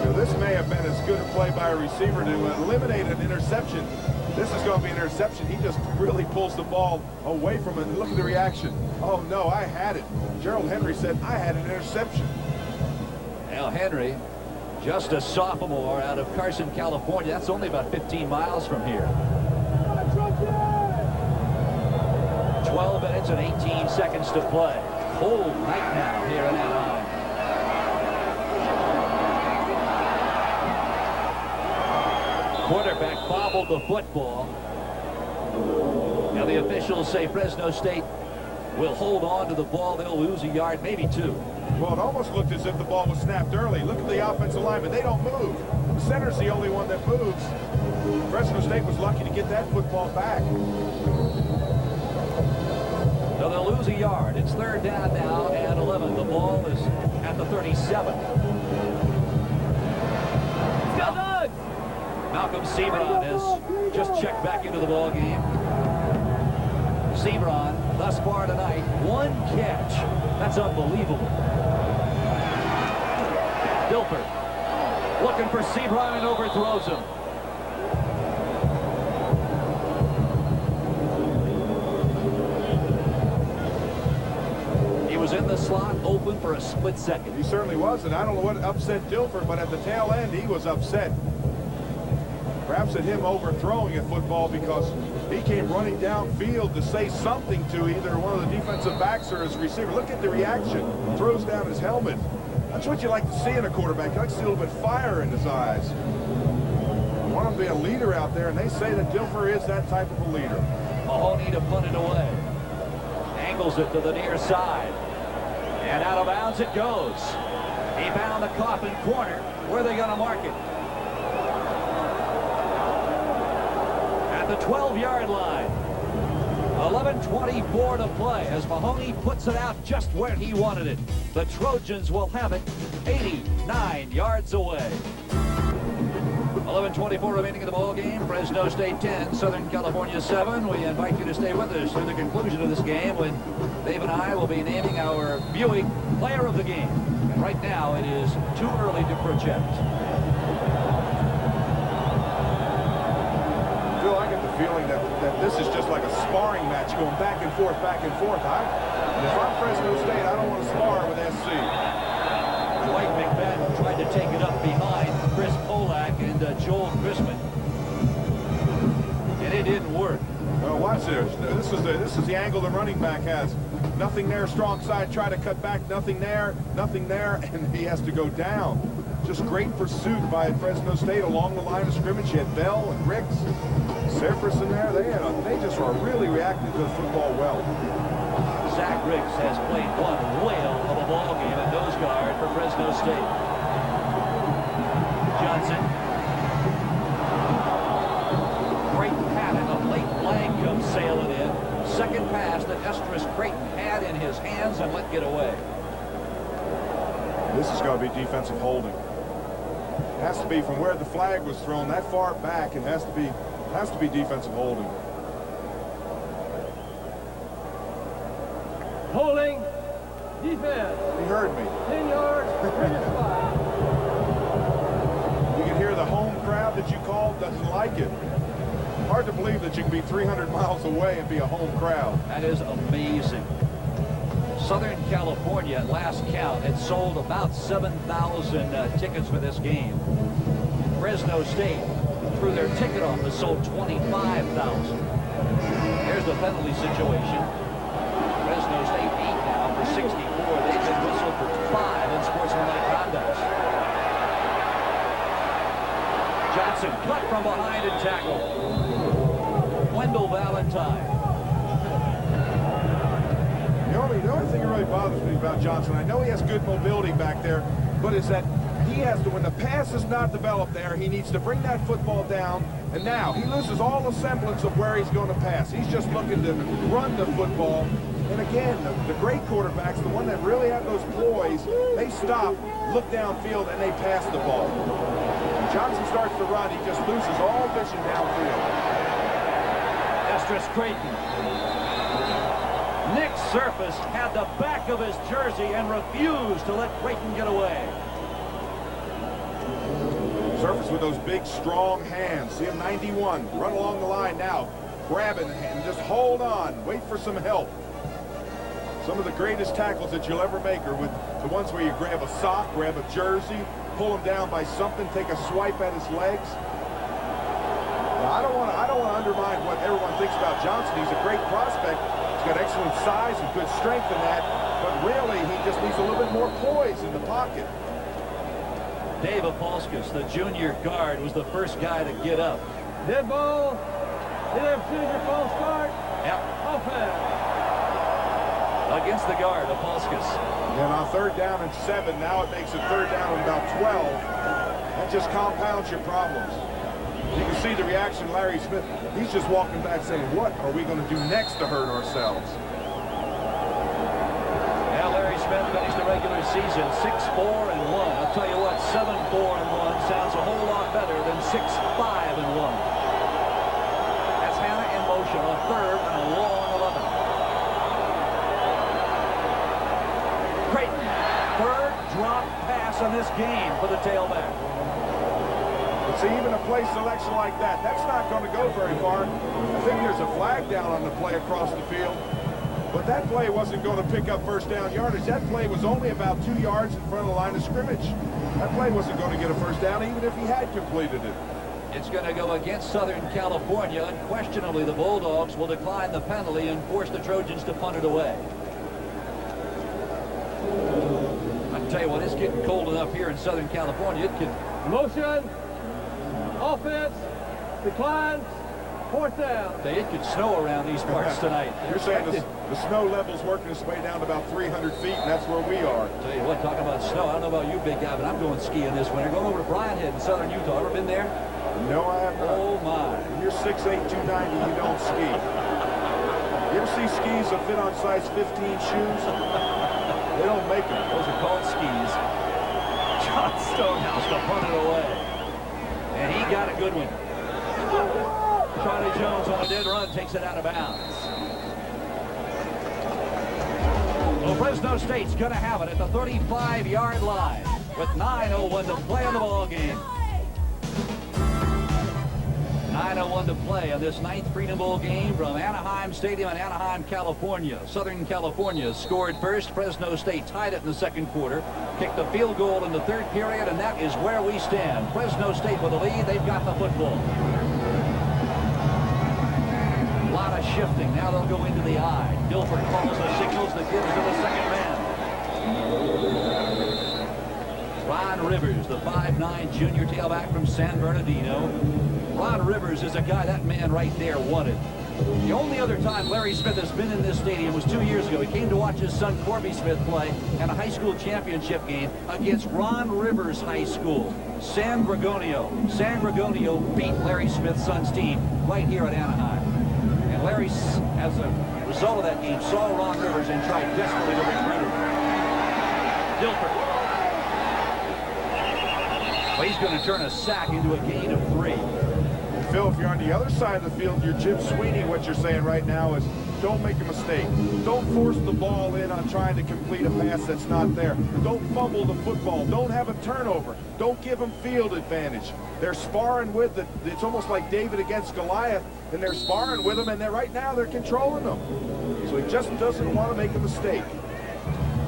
Now, this may have been as good a play by a receiver to eliminate an interception. This is going to be an interception. He just really pulls the ball away from it. Look at the reaction. Oh, no, I had it. Gerald Henry said, I had an interception. Now, Henry, just a sophomore out of Carson, California. That's only about 15 miles from here. 12 minutes and 18 seconds to play. Cold night now here in Anaheim. Quarterback bobbled the football. Now the officials say Fresno State will hold on to the ball. They'll lose a yard, maybe 2. Well, it almost looked as if the ball was snapped early. Look at the offensive linemen. They don't move. The center's the only one that moves. Fresno State was lucky to get that football back. So they'll lose a yard. It's 3rd down now and 11. The ball is at the 37. Malcolm Sebron has just checked back into the ball game. Sebron, thus far tonight, 1 catch. That's unbelievable. Dilfer looking for Sebron and overthrows him. He was in the slot, open for a split second. He certainly was, and I don't know what upset Dilfer, but at the tail end, he was upset. Perhaps at him overthrowing a football because he came running downfield to say something to either one of the defensive backs or his receiver. Look at the reaction. Throws down his helmet. That's what you like to see in a quarterback. You like to see a little bit of fire in his eyes. You want him to be a leader out there, and they say that Dilfer is that type of a leader. Mahoney to punt it away. Angles it to the near side. And out of bounds it goes. He found the coffin corner. Where are they going to mark it? At the 12-yard line. 11:24 to play as Mahoney puts it out just where he wanted it. The Trojans will have it 89 yards away. 11:24 remaining in the ball game. Fresno State 10, Southern California 7. We invite you to stay with us through the conclusion of this game when Dave and I will be naming our viewing player of the game. And right now it is too early to project. Phil, I get the feeling that this is just like a sparring match going back and forth, back and forth. And if I'm Fresno State, I don't want to spar with SC. Dwight McFadden tried to take it up behind Chris Polak and Joel Chrisman, and it didn't work. Well, watch this. This is the angle the running back has. Nothing there, strong side, try to cut back, nothing there, and he has to go down. Just great pursuit by Fresno State along the line of scrimmage. You had Bell and Ricks, Cephas in there. They just are really reacting to the football well. Zach Ricks has played one whale of a ball game at nose guard for Fresno State. Johnson. Great pattern of late flag comes sailing in. Second pass that Estrus Creighton had in his hands and let get away. This is going to be defensive holding. It has to be from where the flag was thrown that far back. It has to be defensive holding. Holding. Defense. He heard me. 10 yards. Previous spot. You can hear the home crowd that you called doesn't like it. Hard to believe that you can be 300 miles away and be a home crowd. That is amazing. Southern California, at last count, had sold about 7,000 tickets for this game. Fresno State, through their ticket office, sold 25,000. There's the penalty situation. Fresno State 8 now for 64. They've been whistled for 5 in sportsmanlike conduct. Johnson cut from behind and tackled. Wendell Valentine. The only thing that really bothers me about Johnson, I know he has good mobility back there, but is that he has to, when the pass is not developed there, he needs to bring that football down, and now he loses all the semblance of where he's going to pass. He's just looking to run the football. And again, the great quarterbacks, the one that really have those ploys, they stop, look downfield, and they pass the ball. When Johnson starts to run, he just loses all vision downfield. Estrus Creighton. Nick Cephas had the back of his jersey and refused to let Creighton get away. Cephas with those big, strong hands. See him 91. Run along the line now. Grab it and just hold on. Wait for some help. Some of the greatest tackles that you'll ever make are with the ones where you grab a sock, grab a jersey, pull him down by something, take a swipe at his legs. Now, I don't want to undermine what everyone thinks about Johnson. He's a great prospect. He's got excellent size and good strength in that, but really he just needs a little bit more poise in the pocket. Dave Apolskas, the junior guard, was the first guy to get up. Dead ball. Hit him, junior false start. Yep. Offense. Against the guard, Apolskas. And on 3rd down and 7, now it makes it 3rd down and about 12. That just compounds your problems. You can see the reaction, Larry Smith. He's just walking back saying, what are we going to do next to hurt ourselves? Now Larry Smith finished the regular season 6-4-1. I'll tell you what, 7-4-1 sounds a whole lot better than 6-5-1. That's Hannah in motion on 3rd and a long 11. Creighton, 3rd drop pass in this game for the tailback. But see, even a play selection like that, that's not going to go very far. I think there's a flag down on the play across the field. But that play wasn't going to pick up 1st down yardage. That play was only about 2 yards in front of the line of scrimmage. That play wasn't going to get a 1st down, even if he had completed it. It's going to go against Southern California. Unquestionably, the Bulldogs will decline the penalty and force the Trojans to punt it away. I can tell you what, it's getting cold enough here in Southern California. It can... Motion. Offense. Declines. 4th down. It could snow around these parts tonight. You're saying the snow level's working its way down to about 300 feet, and that's where we are. Tell you what, talking about snow, I don't know about you, big guy, but I'm going skiing this winter. Going over to Bryan Head in southern Utah. Ever been there? No, I have not. Oh, my. If you're 6'8", 290, you don't ski. You ever see skis that fit on size 15 shoes? They don't make them. Those are called skis. John Stonehouse to punt it away. And he got a good one. Charlie Jones on a dead run takes it out of bounds. Well, Fresno State's going to have it at the 35-yard line with 9:01 to play in the ball game. 9:01 to play on this 9th Freedom Bowl game from Anaheim Stadium in Anaheim, California. Southern California scored first. Fresno State tied it in the second quarter. Kicked the field goal in the third period, and that is where we stand. Fresno State with the lead. They've got the football. A lot of shifting. Now they'll go into the eye. Dilfer calls the signals that gives to the second man. Ron Rivers, the 5'9" junior tailback from San Bernardino. Ron Rivers is a guy that man right there wanted. The only other time Larry Smith has been in this stadium was 2 years ago. He came to watch his son Corby Smith play in a high school championship game against Ron Rivers High School. San Gregonio. San Gregonio beat Larry Smith's son's team right here at Anaheim. And Larry, as a result of that game, saw Ron Rivers and tried desperately to recruit him. Dilfer. Well, he's going to turn a sack into a gain of 3. Phil, if you're on the other side of the field, you're Jim Sweeney. What you're saying right now is don't make a mistake. Don't force the ball in on trying to complete a pass that's not there. Don't fumble the football. Don't have a turnover. Don't give them field advantage. They're sparring with it. It's almost like David against Goliath, and they're sparring with them, and right now they're controlling them. So he just doesn't want to make a mistake.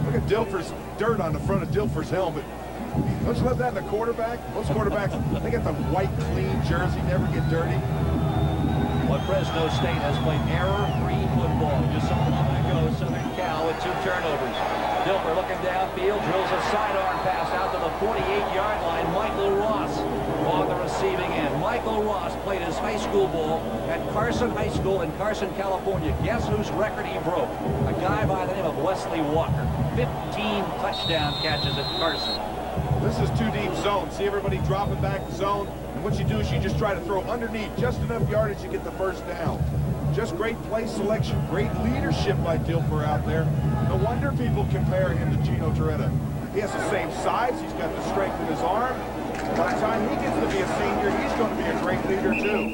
Look at Dilfer's dirt on the front of Dilfer's helmet. Don't you love that in a quarterback? Most quarterbacks, they get the white, clean jersey, never get dirty. But Fresno State has played error-free football. Just saw a moment ago, Southern Cal with 2 turnovers. Dilfer looking downfield, drills a sidearm pass out to the 48-yard line. Michael Ross on the receiving end. Michael Ross played his high school ball at Carson High School in Carson, California. Guess whose record he broke? A guy by the name of Wesley Walker. 15 touchdown catches at Carson. This is 2 deep zone. See everybody dropping back the zone. And what you do is you just try to throw underneath just enough yardage to get the first down. Just great play selection, great leadership by Dilfer out there. No wonder people compare him to Gino Toretta. He has the same size. He's got the strength in his arm. By the time he gets to be a senior, he's going to be a great leader too.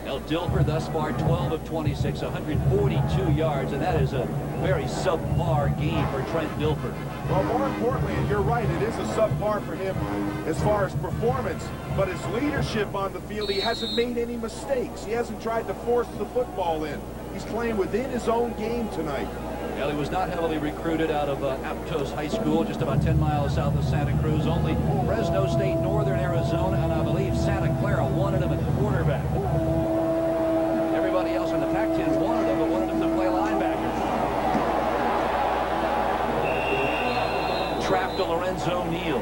Now Dilfer thus far 12 of 26, 142 yards, and that is a very subpar game for Trent Dilfer. Well, more importantly, and you're right, it is a subpar for him as far as performance, but his leadership on the field, he hasn't made any mistakes. He hasn't tried to force the football in. He's playing within his own game tonight. Well, he was not heavily recruited out of Aptos High School, just about 10 miles south of Santa Cruz. Only Fresno State, Northern Arizona, and I believe Santa Clara wanted him at quarterback. Everybody else in the Pac-10 wanted him, but wanted him to play linebacker. Trap to Lorenzo Neal.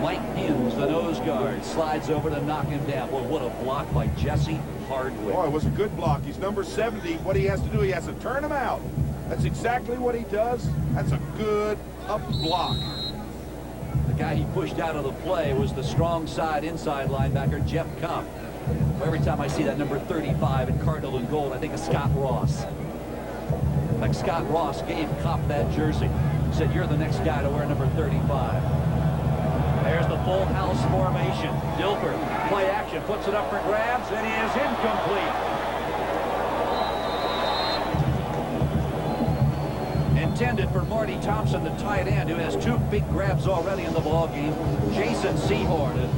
Mike Hines, the nose guard, slides over to knock him down. Boy, what a block by Jesse Hardwick. Oh, it was a good block. He's number 70. What he has to do, he has to turn him out. That's exactly what he does. That's a good up block. The guy he pushed out of the play was the strong side inside linebacker, Jeff Kopp. Every time I see that number 35 in Cardinal and gold, I think of Scott Ross. Like Scott Ross gave Kopp that jersey. Said, you're the next guy to wear number 35. There's the full house formation. Dilfer, play action, puts it up for grabs, and he is incomplete. Intended for Marty Thompson, the tight end, who has 2 big grabs already in the ball game. Jason Seahorn, a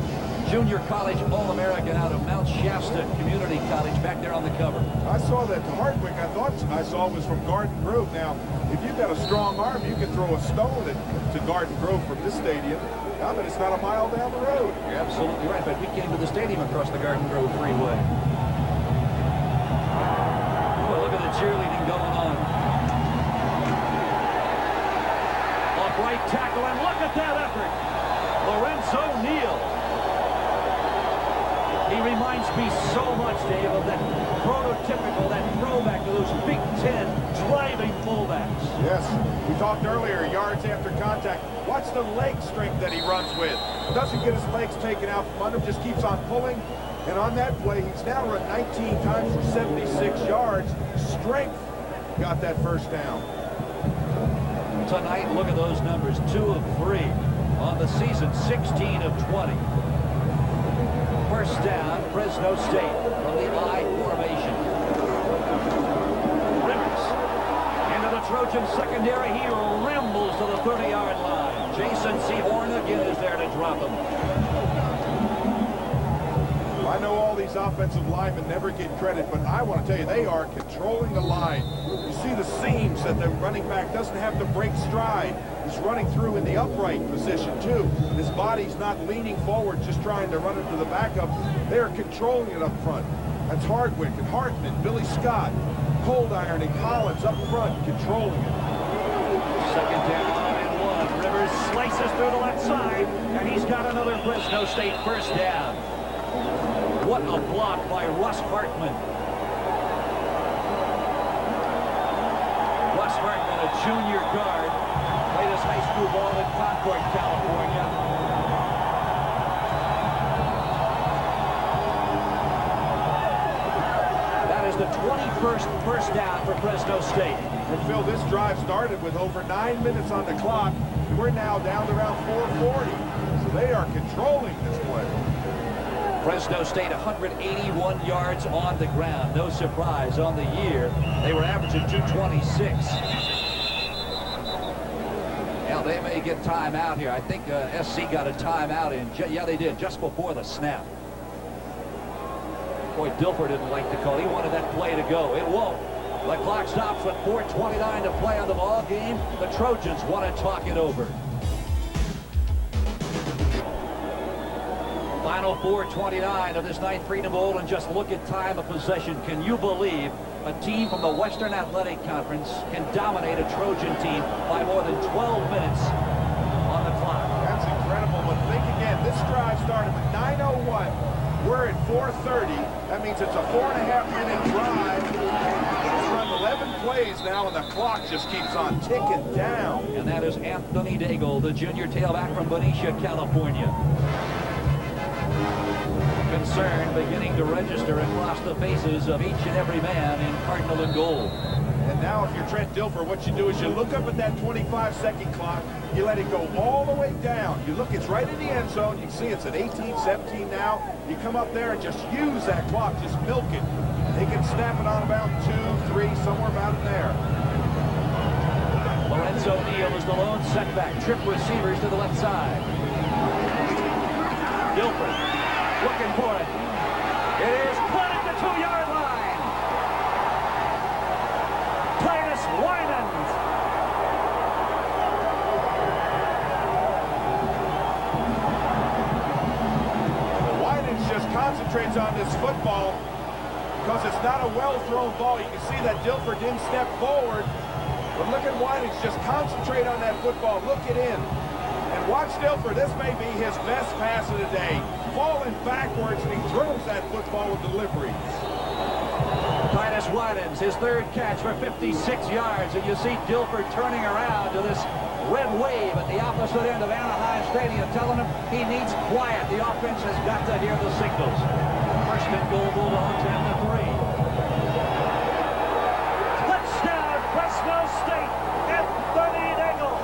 junior college All-American out of Mount Shasta Community College, back there on the cover. I saw that Hardwick, I thought I saw was from Garden Grove. Now, if you've got a strong arm, you can throw a stone to Garden Grove from this stadium. I mean, it's not a mile down the road. You're absolutely right, but we came to the stadium across the Garden Grove Freeway. Well, look at the cheerleading going on. Off right tackle, and look at that effort. Lorenzo Neal. He reminds me so much, Dave, of that prototypical, that throwback to those Big Ten driving fullbacks. Yes, we talked earlier, yards after contact. Watch the leg strength that he runs with. Doesn't get his legs taken out from under him, just keeps on pulling. And on that play, he's now run 19 times for 76 yards. Strength got that first down. Tonight, look at those numbers, 2 of 3. on the season, 16 of 20. First down, Fresno State from the I formation. Rivers into the Trojan secondary. He rambles to the 30-yard line. Jason Sehorn again is there to drop him. I know all these offensive linemen never get credit, but I want to tell you, they are controlling the line. You see the seams that the running back doesn't have to break stride. He's running through in the upright position, too. His body's not leaning forward, just trying to run into the backup. They are controlling it up front. That's Hardwick and Hartman, Billy Scott, Cold Iron and Collins up front, controlling it. Second down and 1. Rivers slices through the left side, and he's got another Fresno State first down. What a block by Russ Hartman. Russ Hartman, a junior guard, played his high school ball in Concord, California. That is the 21st first down for Fresno State. And Phil, this drive started with over 9 minutes on the clock, and we're now down to around 4:40. So they are controlling this play. Fresno State 181 yards on the ground. No surprise on the year. They were averaging 226. Now they may get timeout here. I think SC got a timeout in. Yeah, they did just before the snap. Boy, Dilfer didn't like the call. He wanted that play to go. It won't. The clock stops with 4:29 to play on the ball game. The Trojans want to talk it over. Final 4:29 of this ninth Freedom Bowl, and just look at time of possession. Can you believe a team from the Western Athletic Conference can dominate a Trojan team by more than 12 minutes on the clock? That's incredible, but think again, this drive started with 9:01. We're at 4:30. That means it's a 4.5-minute drive. It's run 11 plays now, and the clock just keeps on ticking down. And that is Anthony Daigle, the junior tailback from Benicia, California. Concern beginning to register across the faces of each and every man in Cardinal and gold. And now if you're Trent Dilfer, what you do is you look up at that 25-second clock, you let it go all the way down. You look, it's right in the end zone. You can see it's at 18-17 now. You come up there and just use that clock, just milk it. They can snap it on about 2, 3, somewhere about in there. Lorenzo Neal is the lone setback. Trip receivers to the left side. Dilfer looking for it. It is put at the 2-yard line. Titus Winans. Winans just concentrates on this football because it's not a well-thrown ball. You can see that Dilfer didn't step forward. But look at Winans just concentrate on that football. Look it in. And watch Dilfer. This may be his best pass of the day. Falling backwards, and he throws that football with delivery. Titus Winans, his third catch for 56 yards, and you see Dilfer turning around to this red wave at the opposite end of Anaheim Stadium, telling him he needs quiet. The offense has got to hear the signals. First and goal, Bulldogs, and the 3. Touchdown, Fresno State, Anthony Daigle.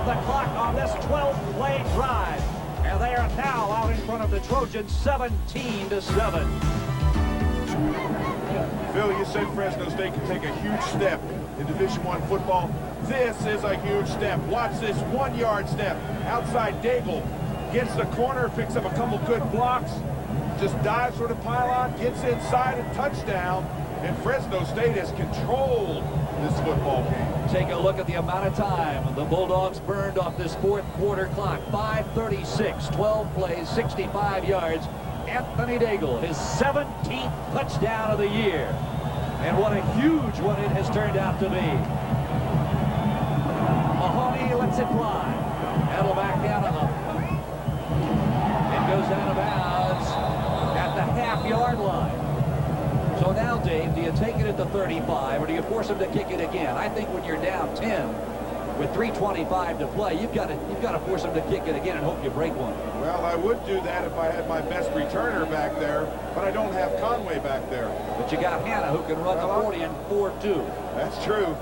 The clock on this 12-play drive, and they are now out in front of the Trojans 17-7. Phil, you said Fresno State can take a huge step in Division I football. This is a huge step. Watch this 1-yard step. Outside Daigle gets the corner, picks up a couple good blocks, just dives for the pylon, gets inside, and touchdown. And Fresno State has controlled this football game. take a look at the amount of time the Bulldogs burned off this fourth quarter clock. 5:36, 12 plays, 65 yards. Anthony Daigle, his 17th touchdown of the year. And what a huge one it has turned out to be. Mahoney lets it fly. That'll back down on them. It goes out of bounds at the half-yard line. So now, Dave, do you take it at the 35 or do you force him to kick it again? I think when you're down 10 with 3:25 to play, you've got to force him to kick it again and hope you break one. Well, I would do that if I had my best returner back there, but I don't have Conway back there. But you got Hannah who can run the 40 and 4-2. That's true.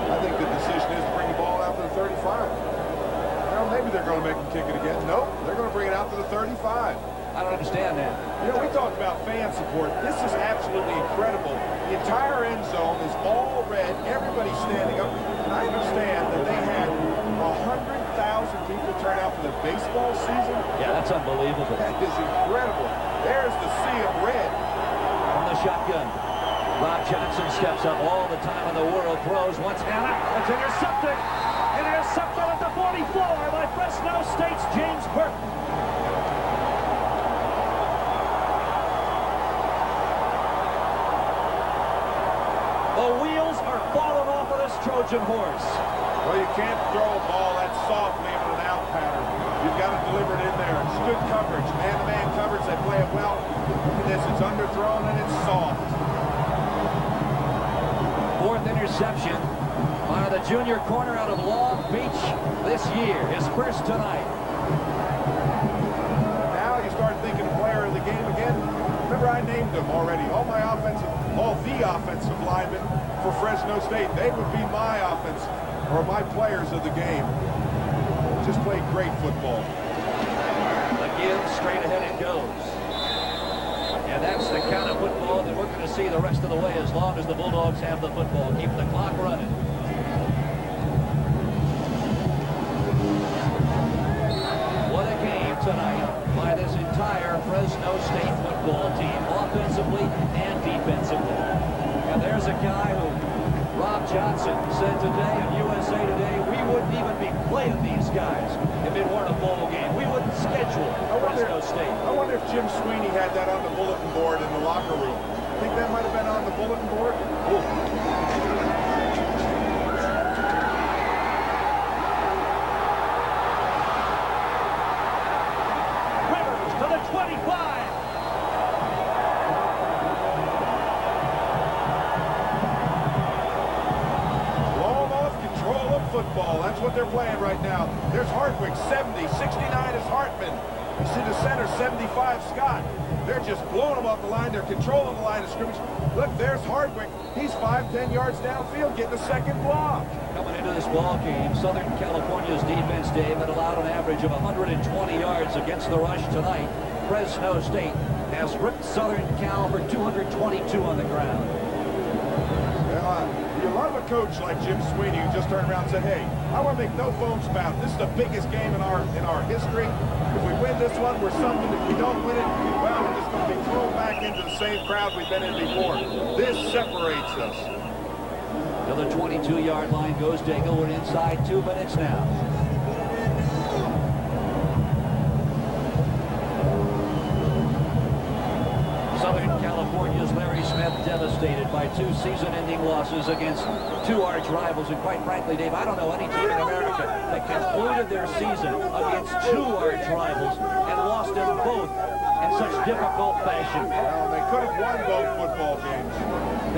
I think the decision is to bring the ball out to the 35. Well, maybe they're going to make him kick it again. Nope, they're going to bring it out to the 35. I don't understand that. You know, we talked about fan support. This is absolutely incredible. The entire end zone is all red. Everybody's standing up. And I understand that they had 100,000 people turn out for the baseball season. Yeah, that's unbelievable. That is incredible. There's the sea of red. From the shotgun. Rob Johnson steps up all the time in the world. Throws once Hannah. It's intercepted. Intercepted at the 44 by Fresno State's James Burton. The wheels are falling off of this Trojan horse. Well, you can't throw a ball that softly on an out pattern. You've got to deliver it in there. It's good coverage. Man-to-man coverage. They play it well. Look at this. It's underthrown and it's soft. Fourth interception by the junior corner out of Long Beach this year. His first tonight. Now you start thinking player of the game again. Remember, I named them already. All the offensive linemen for Fresno State. They would be my offense or my players of the game. Just played great football. Again, straight ahead it goes. And that's the kind of football that we're going to see the rest of the way as long as the Bulldogs have the football. Keep the clock running. What a game tonight by this entire Fresno State football team, offensively and defensively. And there's a guy who Rob Johnson said today on USA Today, we wouldn't even be playing these guys if it weren't a bowl game. We wouldn't schedule Fresno State. I wonder if Jim Sweeney had that on the bulletin board in the locker room. I think that might have been on the bulletin board. Rivers to the 25. Football. That's what they're playing right now. There's Hardwick, 70. 69 is Hartman. You see the center, 75, Scott. They're just blowing them off the line. They're controlling the line of scrimmage. Look, there's Hardwick. He's 5-10 yards downfield, getting a second block. Coming into this ball game, Southern California's defense, Dave, had allowed an average of 120 yards against the rush tonight. Fresno State has ripped Southern Cal for 222 on the ground. You love a coach like Jim Sweeney who just turned around and said, hey, I want to make no bones about it. This is the biggest game in our history. If we win this one, we're something. If we don't win it, well, we're just going to be thrown back into the same crowd we've been in before. This separates us. To the 22-yard line goes Daigle. We're inside 2 minutes now. Southern California's Larry Smith devastated by 2 season-ending losses against 2 arch rivals. And quite frankly, Dave, I don't know any team in America that concluded their season against 2 arch rivals and lost them both in such difficult fashion. Well, they could have won both football games.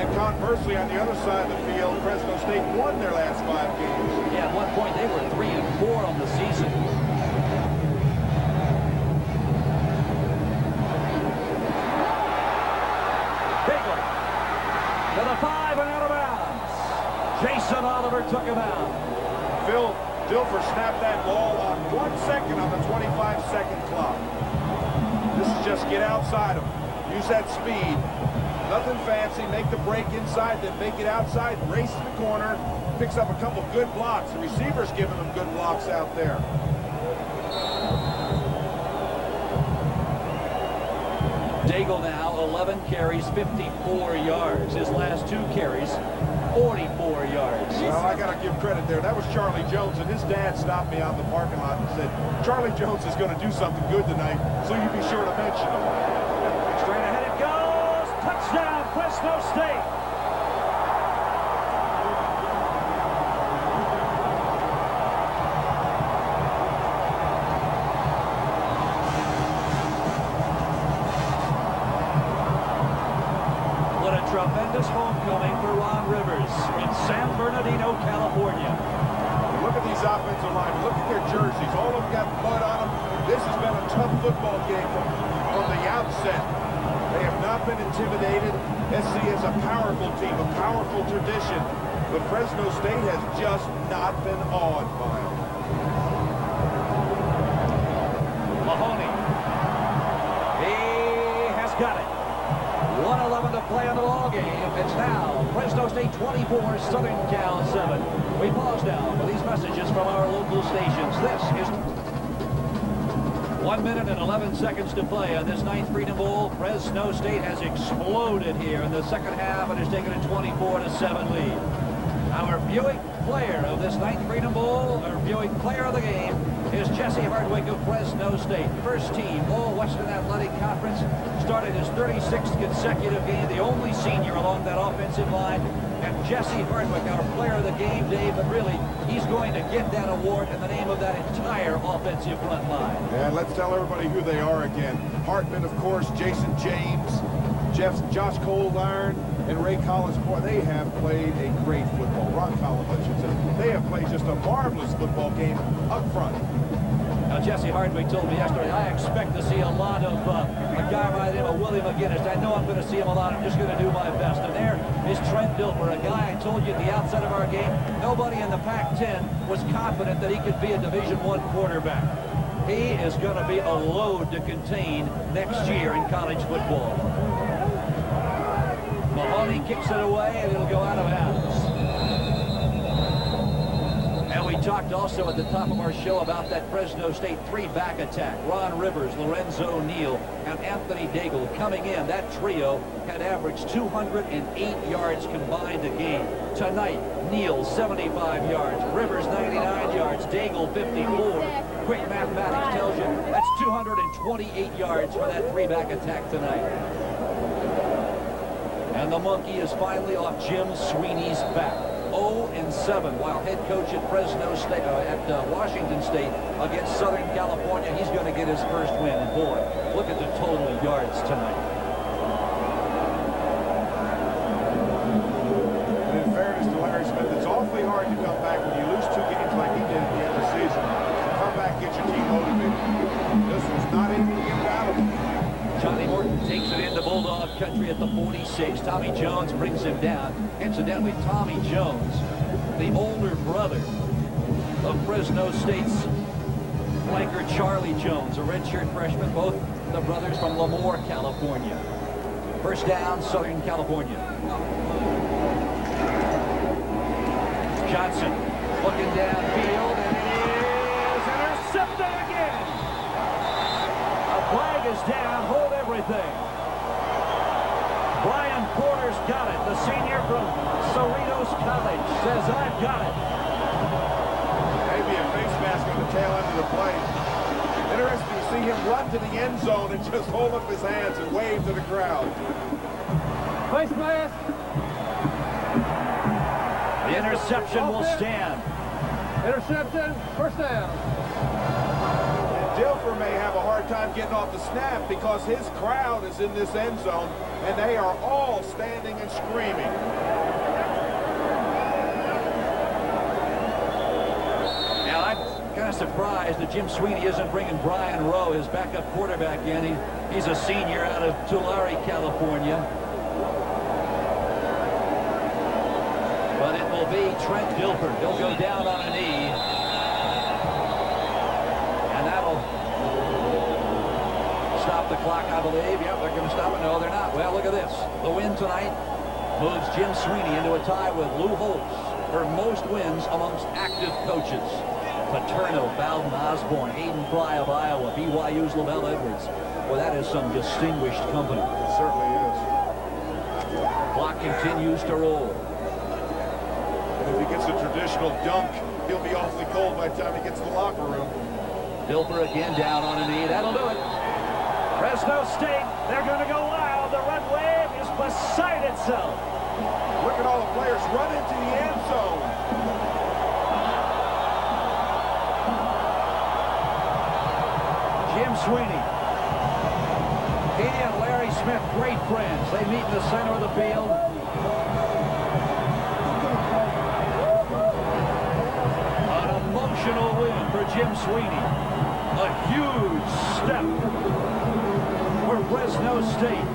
And conversely, on the other side of the field, Fresno State won their last 5 games. Yeah, at one point they were 3-4 on the season. To the 5 and out of bounds. Jason Oliver took him out. Phil Dilfer snapped that ball on 1 second on the 25-second clock. This is just get outside him. Use that speed. Nothing fancy. Make the break inside, then make it outside. Race to the corner. Picks up a couple good blocks. The receiver's giving them good blocks out there. Daigle now, 11 carries, 54 yards. His last 2 carries 44 yards. Well, I got to give credit there. That was Charlie Jones, and his dad stopped me out in the parking lot and said, Charlie Jones is going to do something good tonight, so you be sure to mention him. Straight ahead it goes. Touchdown, Fresno State. Tremendous homecoming for Ron Rivers from San Bernardino, California. Look at these offensive linemen. Look at their jerseys. All of them got blood on them. This has been a tough football game from the outset. They have not been intimidated. SC is a powerful team, a powerful tradition. But Fresno State has just not been awed by them. Mahoney. He has got it. 1:11 to play in the ball game. It's now Fresno State 24, Southern Cal 7. We pause now for these messages from our local stations. This is 1 minute and 11 seconds to play on this 9th Freedom Bowl. Fresno State has exploded here in the second half and has taken a 24-7 lead. Our viewing player of this 9th Freedom Bowl, our viewing player of the game, is Jesse Hardwick of Fresno State. First team All-Western Athletic Conference. Started his 36th consecutive game, the only senior along that offensive line. And Jesse Hardwick, our player of the game, Dave, but really, he's going to get that award in the name of that entire offensive front line. And let's tell everybody who they are again. Hartman, of course, Jason James, Josh Coldiron, and Ray Collins. Boy, they have played a great football. Ron Collins, I should say. They have played just a marvelous football game up front. Now, Jesse Hardwick told me yesterday, I expect to see a lot of a guy by the name of Willie McGinnis. I know I'm going to see him a lot. I'm just going to do my best. And there is Trent Dilfer, a guy I told you at the outset of our game, nobody in the Pac-10 was confident that he could be a Division I quarterback. He is going to be a load to contain next year in college football. Mahoney kicks it away, and it'll go out of bounds. And we talked also at the top of our show about that Fresno State three-back attack. Ron Rivers, Lorenzo Neal, and Anthony Daigle coming in. That trio had averaged 208 yards combined a game. Tonight, Neal 75 yards, Rivers 99 yards, Daigle 54. Quick mathematics tells you that's 228 yards for that three-back attack tonight. And the monkey is finally off Jim Sweeney's back. 0-7 while head coach at Fresno State, Washington State against Southern California. He's going to get his first win. And boy, look at the total yards tonight. And in fairness to Larry Smith, it's awfully hard to come back when you lose 2 games like he did at the end of the season. Come back, get your team motivated. This was not able to get out of it. Johnny Morton takes it into Bulldog country at the 46. Tommy Jones brings him down. Incidentally, Tommy Jones, the older brother of Fresno State's flanker Charlie Jones, a redshirt freshman, both the brothers from Lemoore, California. First down, Southern California. Johnson looking downfield, and it is intercepted again. A flag is down, hold everything. Brian Porter's got it. The senior from Cerritos College says, I've got it. Maybe a face mask on the tail end of the play. Interesting to see him run to the end zone and just hold up his hands and wave to the crowd. Face mask. The interception will stand. Interception, first down. Dilfer may have a hard time getting off the snap because his crowd is in this end zone and they are all standing and screaming. Now, I'm kind of surprised that Jim Sweeney isn't bringing Brian Rowe, his backup quarterback, in. He's a senior out of Tulare, California. But it will be Trent Dilfer. He'll go down on a knee. And that'll stop the clock, I believe. Yep, they're going to stop it. No, they're not. Well, look at this. The win tonight moves Jim Sweeney into a tie with Lou Holtz for most wins amongst active coaches. Paterno, Bowden, Osborne, Aiden Fry of Iowa, BYU's Lavelle Edwards. Well, that is some distinguished company. It certainly is. Clock continues to roll. It's a traditional dunk. He'll be awfully cold by the time he gets to the locker room. Dilfer again down on a knee. That'll do it. Fresno State, they're going to go wild. The red wave is beside itself. Look at all the players run into the end zone. Jim Sweeney. He and Larry Smith, great friends. They meet in the center of the field. An emotional win for Jim Sweeney. A huge step for Fresno State.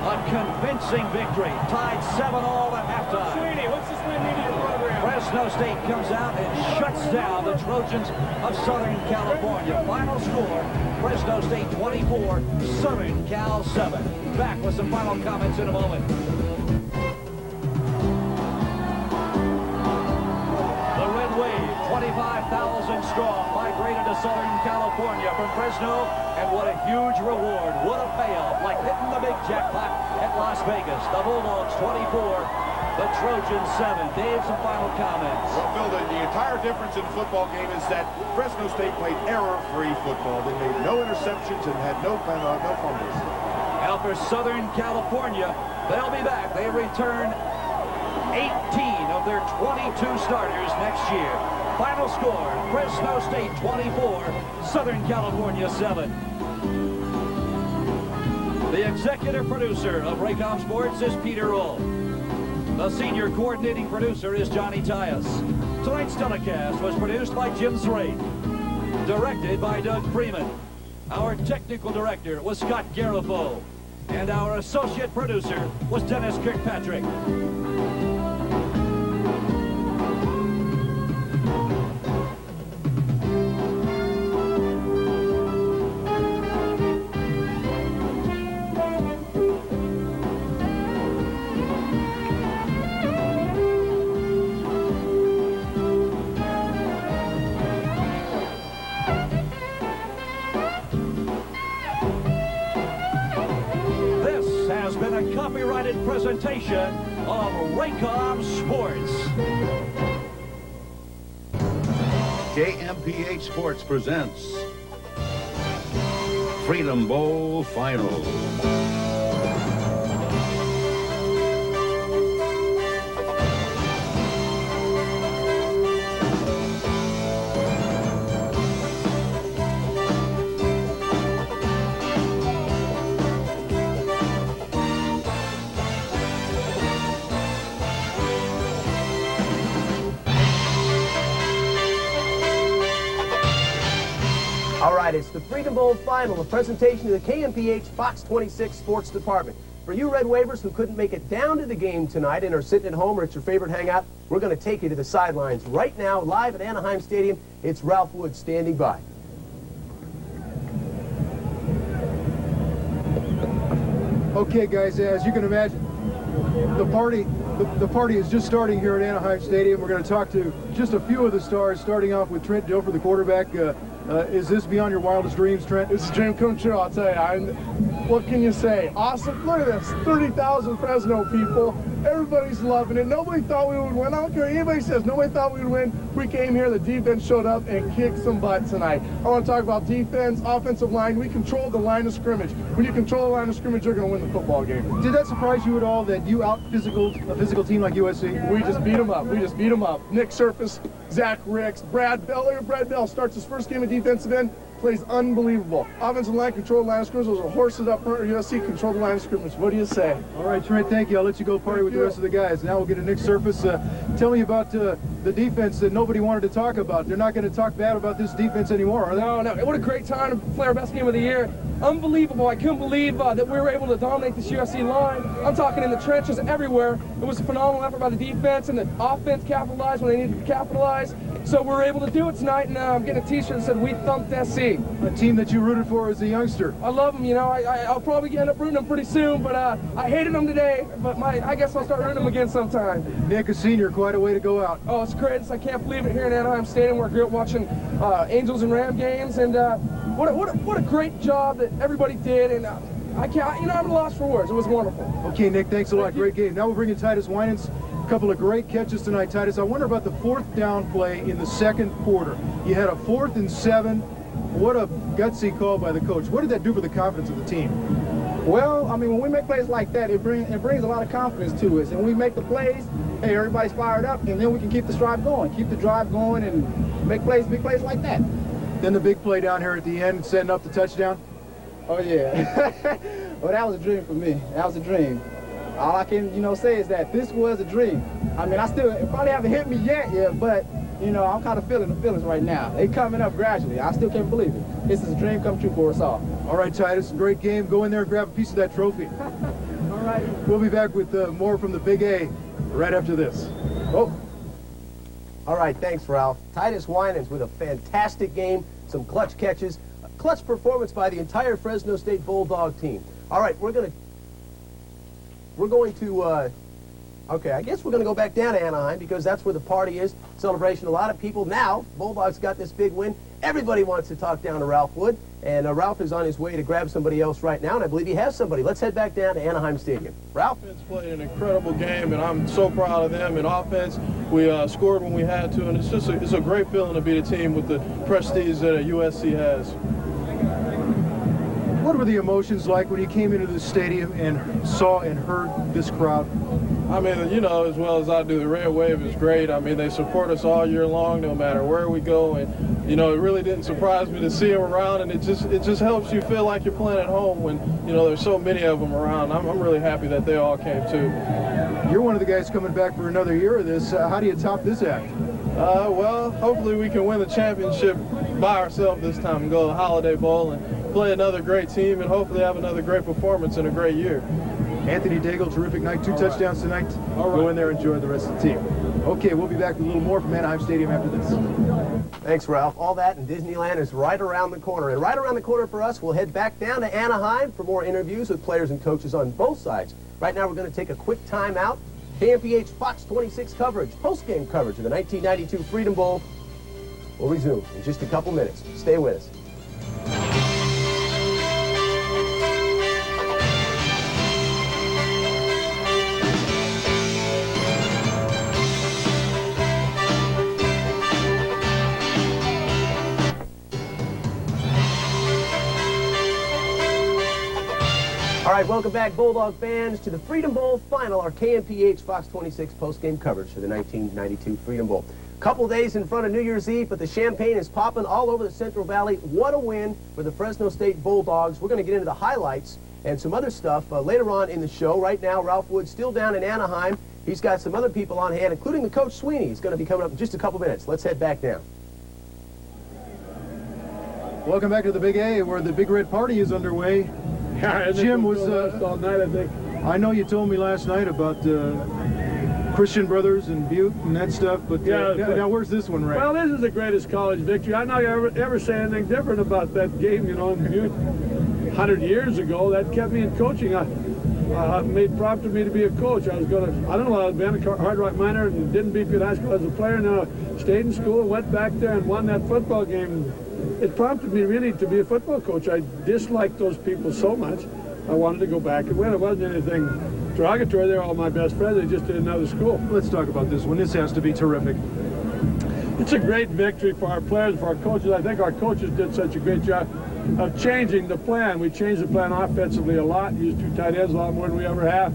A convincing victory. Tied 7-all at halftime. Sweeney, what's this win mean to your program? Fresno State comes out and shuts down the Trojans of Southern California. Final score, Fresno State 24, Southern Cal 7. Back with some final comments in a moment. The Red Wave, 25,000 strong, migrated to Southern California from Fresno, and what a huge reward, what a payoff, like hitting the big jackpot at Las Vegas. The Bulldogs 24, the Trojans 7. Dave, some final comments. Well, Phil, the entire difference in the football game is that Fresno State played error-free football. They made no interceptions and had no fumbles. Now for Southern California, they'll be back. They return 18 of their 22 starters next year. Final score, Fresno State 24, Southern California 7. The executive producer of Raycom Sports is Peter Roll. The senior coordinating producer is Johnny Tyus. Tonight's telecast was produced by Jim Zrate. Directed by Doug Freeman. Our technical director was Scott Garifo. And our associate producer was Dennis Kirkpatrick. Copyrighted presentation of Raycom Sports. KMPH Sports presents Freedom Bowl Final. All right, it's the Freedom Bowl Final, a presentation of the KMPH Fox 26 Sports Department. For you Red Wavers who couldn't make it down to the game tonight and are sitting at home or at your favorite hangout, we're going to take you to the sidelines right now, live at Anaheim Stadium. It's Ralph Wood standing by. Okay, guys, as you can imagine, the party is just starting here at Anaheim Stadium. We're going to talk to just a few of the stars, starting off with Trent Dilfer, the quarterback. Is this beyond your wildest dreams, Trent? It's a dream come true, I'll tell you. What can you say? Awesome. Look at this. 30,000 Fresno people. Everybody's loving it. Nobody thought we would win. I don't care what anybody says. Nobody thought we would win. We came here. The defense showed up and kicked some butt tonight. I want to talk about defense, offensive line. We controlled the line of scrimmage. When you control the line of scrimmage, you're going to win the football game. Did that surprise you at all that you out-physicaled a physical team like USC? We just beat them up. We just beat them up. Nick Surface, Zach Ricks, Brad Bell. Look at Brad Bell. Starts his first game of defensive end. Plays unbelievable. Offensive line, control the line of scrimmage. Those are horses up front. USC control the line of scrimmage. What do you say? All right, Trent, thank you. I'll let you go party with the rest of the guys. Now we'll get to Nick Surface. Tell me about the defense that nobody wanted to talk about. They're not going to talk bad about this defense anymore, are they? No. What a great time to play our best game of the year. Unbelievable. I couldn't believe that we were able to dominate this USC line. I'm talking in the trenches everywhere. It was a phenomenal effort by the defense, and the offense capitalized when they needed to capitalize. So we were able to do it tonight, and I'm getting a t-shirt that said, "We thumped SC." A team that you rooted for as a youngster. I love them, you know. I'll probably end up rooting them pretty soon, but I hated them today, but I guess I'll start rooting them again sometime. Nick, a senior, quite a way to go out. Oh, it's great. I can't believe it here in Anaheim Stadium. We're great watching Angels and Ram games, and what a great job that everybody did, and I'm at a loss for words. It was wonderful. Okay, Nick, thanks a lot. Great game. Now we'll bring in Titus Winans. A couple of great catches tonight, Titus. I wonder about the fourth down play in the second quarter. You had a 4th and 7. What a gutsy call by the coach. What did that do for the confidence of the team? Well, I mean, when we make plays like that, it brings a lot of confidence to us. And when we make the plays, hey, everybody's fired up, and then we can keep the drive going, and make plays, big plays like that. Then the big play down here at the end, setting up the touchdown. Oh, yeah. Well, that was a dream for me. That was a dream. All I can, say is that this was a dream. I mean, it probably haven't hit me yet, but, I'm kind of feeling the feelings right now. They coming up gradually. I still can't believe it. This is a dream come true for us all. All right, Titus, great game. Go in there and grab a piece of that trophy. All right. We'll be back with more from the Big A right after this. Oh. All right, thanks, Ralph. Titus Winans with a fantastic game, some clutch catches, a clutch performance by the entire Fresno State Bulldog team. All right, we're going to, okay, I guess we're going to go back down to Anaheim because that's where the party is, celebration. A lot of people now, Bulldogs got this big win. Everybody wants to talk down to Ralph Wood, and Ralph is on his way to grab somebody else right now, and I believe he has somebody. Let's head back down to Anaheim Stadium. Ralph? Offense played an incredible game, and I'm so proud of them. In offense, we scored when we had to, and it's a great feeling to be the team with the prestige that USC has. What were the emotions like when you came into the stadium and saw and heard this crowd? I mean, as well as I do, the Red Wave is great. I mean, they support us all year long, no matter where we go. And, it really didn't surprise me to see them around. And it just helps you feel like you're playing at home when, there's so many of them around. I'm really happy that they all came, too. You're one of the guys coming back for another year of this. How do you top this act? Well, hopefully we can win the championship by ourselves this time and go to the Holiday Bowl and play another great team and hopefully have another great performance and a great year. Anthony Daigle, terrific night. 2 touchdowns tonight. Go in there and enjoy the rest of the team. Okay, we'll be back with a little more from Anaheim Stadium after this. Thanks, Ralph. All that and Disneyland is right around the corner. And right around the corner for us, we'll head back down to Anaheim for more interviews with players and coaches on both sides. Right now, we're going to take a quick time out. KMPH Fox 26 coverage, post-game coverage of the 1992 Freedom Bowl will resume in just a couple minutes. Stay with us. All right, welcome back, Bulldog fans, to the Freedom Bowl final, our KMPH Fox 26 post-game coverage for the 1992 Freedom Bowl. Couple days in front of New Year's Eve, but the champagne is popping all over the Central Valley. What a win for the Fresno State Bulldogs. We're going to get into the highlights and some other stuff later on in the show. Right now, Ralph Wood's still down in Anaheim. He's got some other people on hand, including the Coach Sweeney. He's going to be coming up in just a couple minutes. Let's head back down. Welcome back to the Big A, where the Big Red Party is underway. Jim was all night, I think. I know you told me last night about Christian Brothers and Butte and that stuff, but now where's this one, right? Well, this is the greatest college victory. I know you ever say anything different about that game, in Butte 100 years ago. That kept me in coaching. Prompted me to be a coach. I don't know, I was been a Hard Rock minor and didn't beat Butte High School as a player. Now stayed in school, went back there and won that football game. It prompted me really to be a football coach. I disliked those people so much. I wanted to go back and win. It wasn't anything derogatory. They're all my best friends. They just did another school. Let's talk about this one. This has to be terrific. It's a great victory for our players, for our coaches. I think our coaches did such a great job of changing the plan. We changed the plan offensively a lot, used 2 tight ends a lot more than we ever have.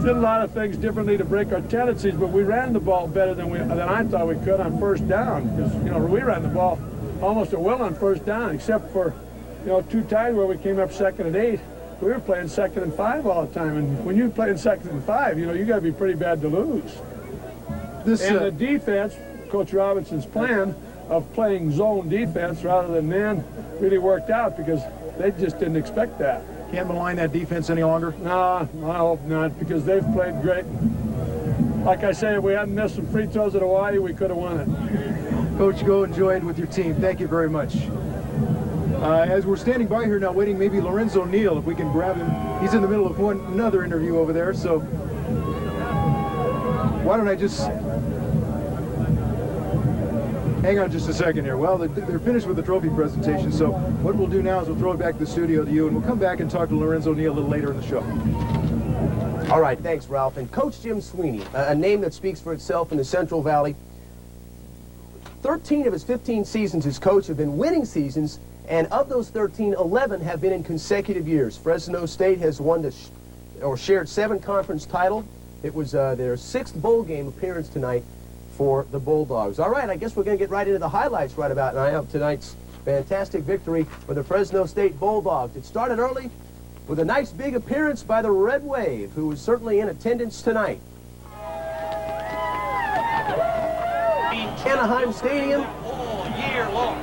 Did a lot of things differently to break our tendencies, but we ran the ball better than I thought we could on first down. Because, we ran the ball almost at will on first down, except for, 2 times where we came up 2nd and 8. We were playing 2nd and 5 all the time, and when you're playing 2nd and 5, you got to be pretty bad to lose. The defense, Coach Robinson's plan of playing zone defense rather than man really worked out because they just didn't expect that. Can't malign that defense any longer? No, I hope not, because they've played great. Like I say, if we hadn't missed some free throws at Hawaii, we could have won it. Coach, go enjoy it with your team. Thank you very much. As we're standing by here now waiting, maybe Lorenzo Neal, if we can grab him. He's in the middle of another interview over there, so why don't I just hang on just a second here. Well, they're finished with the trophy presentation, so what we'll do now is we'll throw it back to the studio to you, and we'll come back and talk to Lorenzo Neal a little later in the show. All right, thanks, Ralph. And Coach Jim Sweeney, a name that speaks for itself in the Central Valley. 13 of his 15 seasons as coach have been winning seasons, and of those 13, 11 have been in consecutive years. Fresno State has won or shared 7 conference titles. It was their 6th bowl game appearance tonight for the Bulldogs. All right, I guess we're going to get right into the highlights right about now of tonight's fantastic victory for the Fresno State Bulldogs. It started early with a nice big appearance by the Red Wave, who was certainly in attendance tonight. Anaheim Stadium. All year long.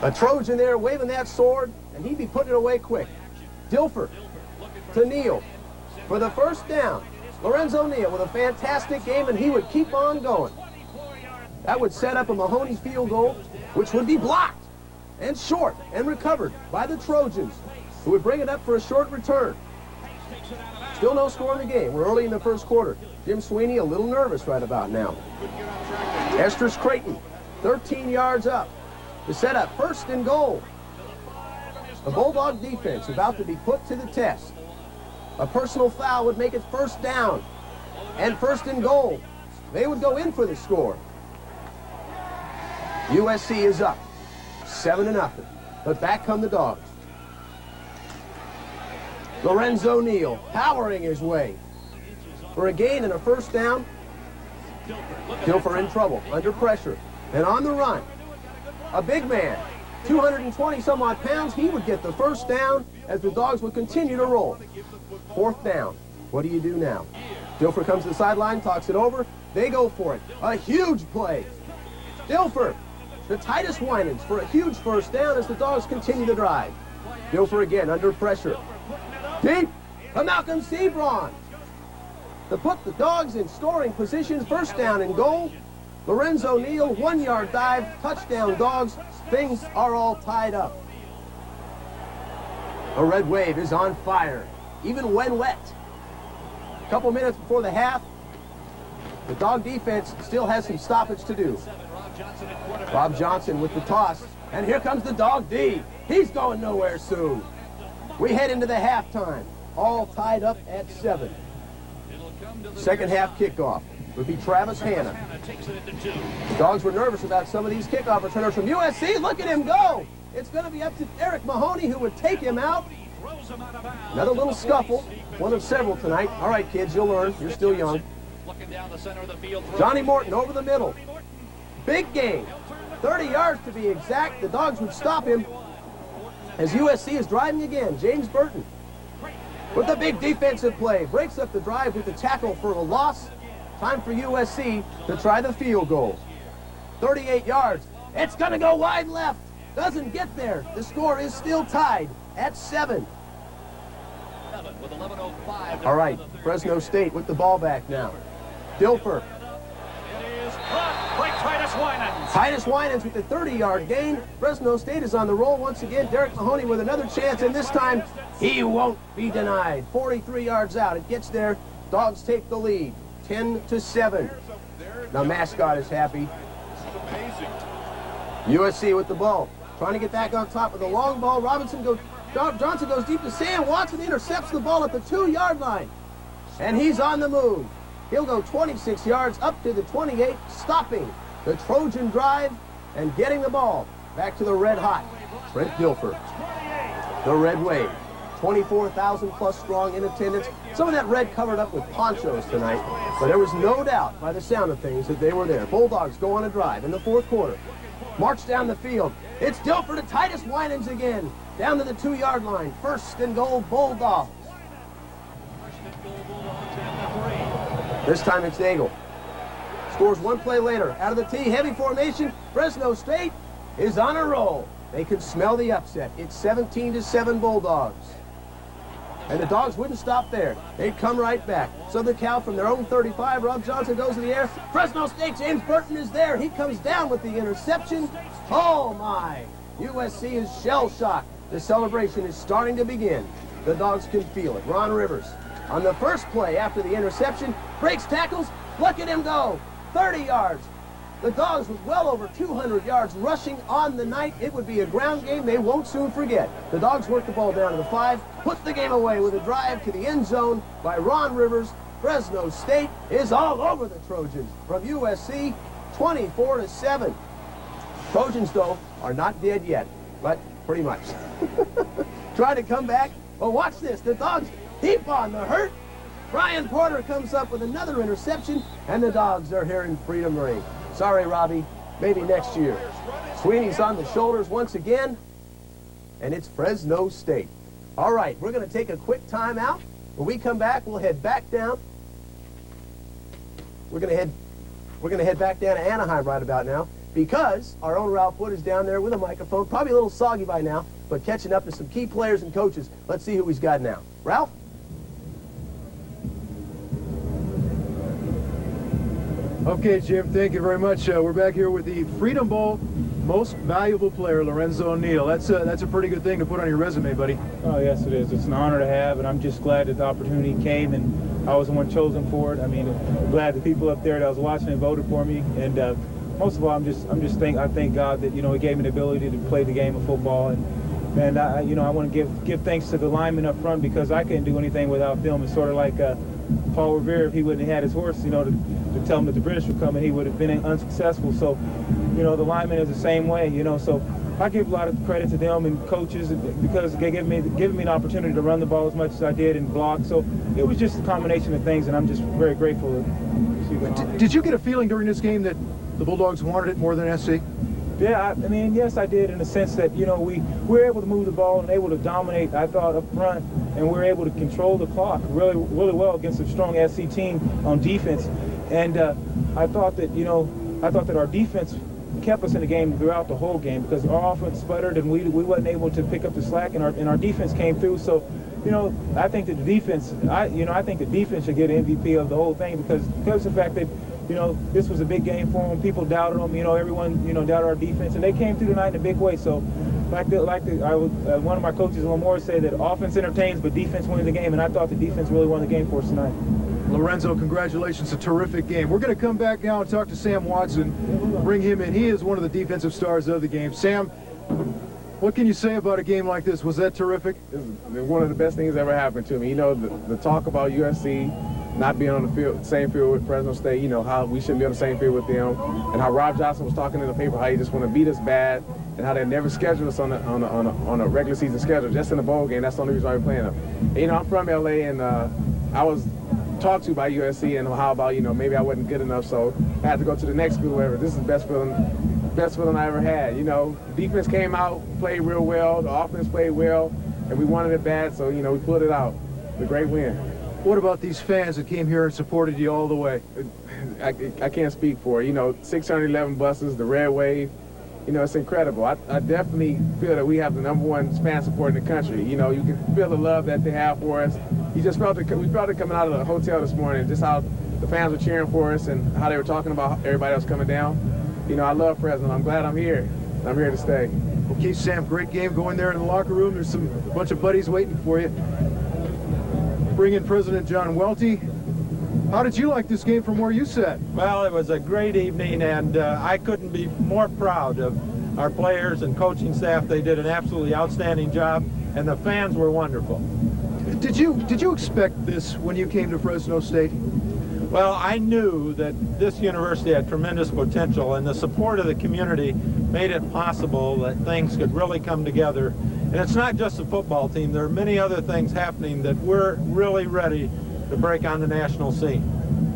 A Trojan there waving that sword, and he'd be putting it away quick. Dilfer to Neal for the first down. Lorenzo Neal with a fantastic game, and he would keep on going. That would set up a Mahoney field goal, which would be blocked and short and recovered by the Trojans, who would bring it up for a short return. Still no score in the game. We're early in the first quarter. Jim Sweeney a little nervous right about now. Estes Creighton, 13 yards up to set up first and goal. The Bulldog defense about to be put to the test. A personal foul would make it first down and first and goal. They would go in for the score. USC is up 7-0, but back come the Dogs. Lorenzo Neal powering his way for a gain and a first down. Dilfer in trouble, under pressure, and on the run. A big man, 220 some odd pounds, he would get the first down as the Dogs would continue to roll. 4th down. What do you do now? Dilfer comes to the sideline, talks it over. They go for it. A huge play. Dilfer to Titus Winans for a huge first down as the Dogs continue to drive. Dilfer again under pressure. Deep to Malcolm Sebron to put the Dogs in scoring position. First down and goal. Lorenzo Neal, 1-yard dive, touchdown Dogs. Things are all tied up. The Red Wave is on fire, even when wet. A couple minutes before the half, the Dog defense still has some stoppage to do. Bob Johnson with the toss, and here comes the Dog D. He's going nowhere soon. We head into the halftime, all tied up at 7. Second half kickoff would be Travis Hanna. The Dogs were nervous about some of these kickoff returners from USC. Look at him go. It's going to be up to Eric Mahoney, who would take him out. Another little scuffle, one of several tonight. All right, kids, you'll learn. You're still young. Johnny Morton over the middle. Big gain. 30 yards to be exact. The Dogs would stop him as USC is driving again. James Burton with a big defensive play. Breaks up the drive with the tackle for a loss. Time for USC to try the field goal. 38 yards. It's going to go wide left. Doesn't get there. The score is still tied at 7. All right, Fresno State with the ball back now. Dilfer. Titus Winans with the 30-yard gain. Fresno State is on the roll once again. Derek Mahoney with another chance, and this time he won't be denied. 43 yards out. It gets there. Dogs take the lead. 10-7. The mascot is happy. USC with the ball. Trying to get back on top with the long ball. Johnson goes deep to Sam. Watson intercepts the ball at the 2-yard line. And he's on the move. He'll go 26 yards up to the 28, stopping the Trojan drive and getting the ball back to the red hot Trent Dilfer. The Red Wave. 24,000 plus strong in attendance. Some of that red covered up with ponchos tonight, but there was no doubt by the sound of things that they were there. Bulldogs go on a drive in the 4th quarter. March down the field. It's Dilfer to Titus Winans again. Down to the 2-yard line. First and goal, Bulldogs. This time it's Daigle. Scores one play later. Out of the tee, heavy formation. Fresno State is on a roll. They can smell the upset. It's 17-7 Bulldogs. And the Dogs wouldn't stop there. They'd come right back. Southern Cal from their own 35. Rob Johnson goes in the air. Fresno State, James Burton is there. He comes down with the interception. Oh, my. USC is shell-shocked. The celebration is starting to begin. The Dogs can feel it. Ron Rivers on the first play after the interception. Breaks tackles. Look at him go. 30 yards. The Dogs with well over 200 yards rushing on the night. It would be a ground game they won't soon forget. The Dogs work the ball down to the 5, put the game away with a drive to the end zone by Ron Rivers. Fresno State is all over the Trojans from USC, 24-7. Trojans, though, are not dead yet, but pretty much. Trying to come back. Well, watch this. The Dogs heap on the hurt. Brian Porter comes up with another interception, and the Dogs are here in Freedom Ring. Sorry, Robbie. Maybe next year. Sweeney's on the shoulders once again, and it's Fresno State. All right, we're going to take a quick timeout. When we come back, we'll head back down. We're going to head back down to Anaheim right about now, because our own Ralph Wood is down there with a microphone, probably a little soggy by now, but catching up to some key players and coaches. Let's see who he's got now. Ralph? Okay, Jim, thank you very much. We're back here with the Freedom Bowl most valuable player, Lorenzo O'Neal. That's a pretty good thing to put on your resume, buddy. Oh, yes, it is. It's an honor to have, and I'm just glad that the opportunity came, and I was the one chosen for it. I mean, I'm glad the people up there that was watching and voted for me, and most of all, I thank God that, you know, He gave me the ability to play the game of football, and I want to give thanks to the linemen up front, because I couldn't do anything without them. It's sort of like Paul Revere, if he wouldn't have had his horse, you know, to tell him that the British were coming, he would have been unsuccessful. So, you know, the linemen is the same way, you know. So I give a lot of credit to them and coaches, because they gave me an opportunity to run the ball as much as I did and block. So it was just a combination of things, and I'm just very grateful to see them. Did you get a feeling during this game that the Bulldogs wanted it more than SC? Yeah, I mean, yes, I did, in the sense that, you know, we were able to move the ball and able to dominate, I thought, up front, and we were able to control the clock really well against a strong SC team on defense. And I thought that our defense kept us in the game throughout the whole game, because our offense sputtered and we wasn't able to pick up the slack, and our defense came through. So, you know, I think that the defense, I think the defense should get an MVP of the whole thing, because of the fact that, you know, this was a big game for them. People doubted them. You know, everyone, you know, doubted our defense, and they came through tonight in a big way. So, one of my coaches, Lamore, said that offense entertains, but defense wins the game, and I thought the defense really won the game for us tonight. Lorenzo, congratulations, a terrific game. We're going to come back now and talk to Sam Watson, bring him in. He is one of the defensive stars of the game. Sam, what can you say about a game like this? Was that terrific? It's one of the best things that ever happened to me. You know, the talk about USC not being on the field, same field with Fresno State, you know, how we shouldn't be on the same field with them, and how Rob Johnson was talking in the paper how he just want to beat us bad, and how they never scheduled us on a regular season schedule, just in the bowl game. That's the only reason why we're playing them. And, you know, I'm from LA, and I was talked to by USC, and how about, you know, maybe I wasn't good enough, so I had to go to the next school, whatever. This is the best feeling I ever had. You know, defense came out, played real well, the offense played well, and we wanted it bad, so, you know, we pulled it out. It's a great win. What about these fans that came here and supported you all the way? I can't speak for it. You know, 611 buses, the red wave, you know, it's incredible. I definitely feel that we have the #1 fan support in the country. You know, you can feel the love that they have for us. We felt it coming out of the hotel this morning, just how the fans were cheering for us and how they were talking about everybody else coming down. You know, I love Fresno. I'm glad I'm here. I'm here to stay. Okay, Sam, great game. Go in there in the locker room. There's a bunch of buddies waiting for you. Bring in President John Welty. How did you like this game from where you sat? Well, it was a great evening, and I couldn't be more proud of our players and coaching staff. They did an absolutely outstanding job, and the fans were wonderful. Did you expect this when you came to Fresno State? Well, I knew that this university had tremendous potential, and the support of the community made it possible that things could really come together. And it's not just the football team. There are many other things happening that we're really ready to break on the national scene.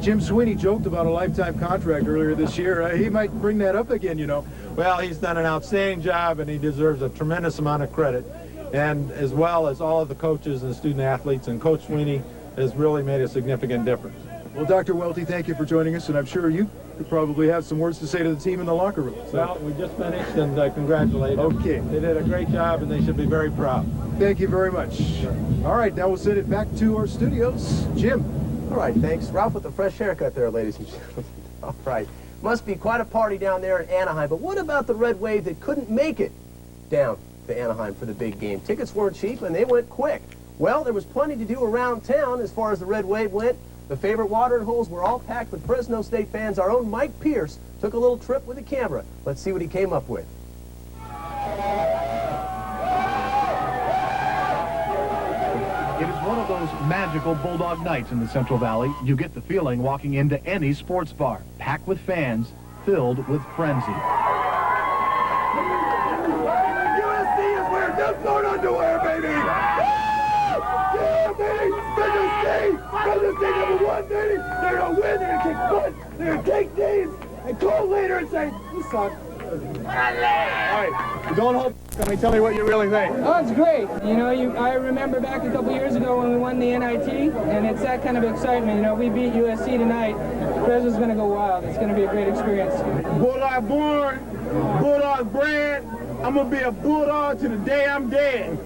Jim Sweeney joked about a lifetime contract earlier this year. He might bring that up again, you know. Well, he's done an outstanding job, and he deserves a tremendous amount of credit. And as well as all of the coaches and student athletes, and Coach Sweeney has really made a significant difference. Well, Dr. Welty, thank you for joining us, and I'm sure you could probably have some words to say to the team in the locker room. So. Well, we just finished, and congratulate them. Okay. They did a great job, and they should be very proud. Thank you very much. Sure. All right, now we'll send it back to our studios. Jim. All right, thanks. Ralph with the fresh haircut there, ladies and gentlemen. All right. Must be quite a party down there in Anaheim. But what about the Red Wave that couldn't make it down to Anaheim for the big game? Tickets weren't cheap, and they went quick. Well, there was plenty to do around town as far as the Red Wave went. The favorite watering holes were all packed with Fresno State fans. Our own Mike Pierce took a little trip with a camera. Let's see what he came up with. It is one of those magical Bulldog nights in the Central Valley. You get the feeling walking into any sports bar, packed with fans, filled with frenzy. USC is wearing Dufflord underwear, baby! Yeah, baby! Fresno State number 1, baby! They're gonna win, they're gonna kick butt, they're gonna take names, and call later and say, you suck. All right, don't hold. Let me tell me what you really think. Oh, it's great. You know, I remember back a couple years ago when we won the NIT, and it's that kind of excitement. You know, we beat USC tonight. Fresno's going to go wild. It's going to be a great experience. Bulldog born, Bulldog bred. I'm going to be a Bulldog to the day I'm dead.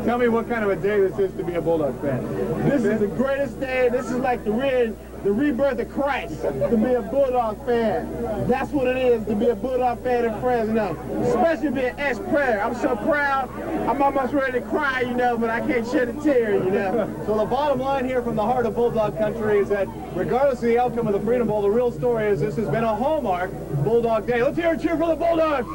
Tell me what kind of a day this is to be a Bulldog fan. This is the greatest day. This is like the rebirth of Christ to be a Bulldog fan. That's what it is to be a Bulldog fan in Fresno, especially being ex-player. I'm so proud. I'm almost ready to cry, you know, but I can't shed a tear, you know. So the bottom line here from the heart of Bulldog country is that regardless of the outcome of the Freedom Bowl, the real story is this has been a hallmark Bulldog day. Let's hear a cheer for the Bulldogs.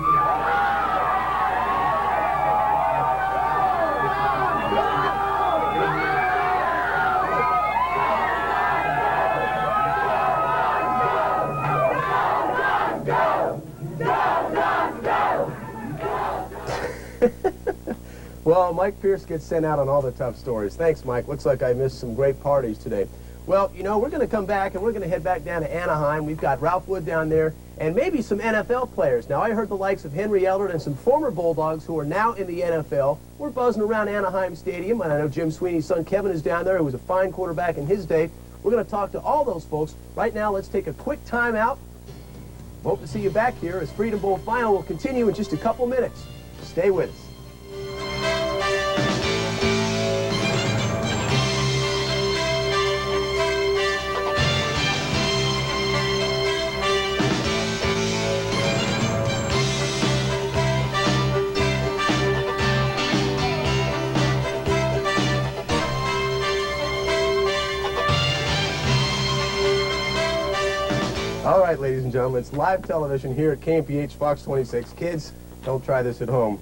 Well, Mike Pierce gets sent out on all the tough stories. Thanks, Mike. Looks like I missed some great parties today. Well, you know, we're going to come back and we're going to head back down to Anaheim. We've got Ralph Wood down there and maybe some NFL players. Now, I heard the likes of Henry Ellard and some former Bulldogs who are now in the NFL. We're buzzing around Anaheim Stadium, and I know Jim Sweeney's son Kevin is down there, who was a fine quarterback in his day. We're going to talk to all those folks. Right now, let's take a quick time out. Hope to see you back here as Freedom Bowl Final will continue in just a couple minutes. Stay with us. All right, ladies and gentlemen, it's live television here at KMPH Fox 26. Kids, don't try this at home.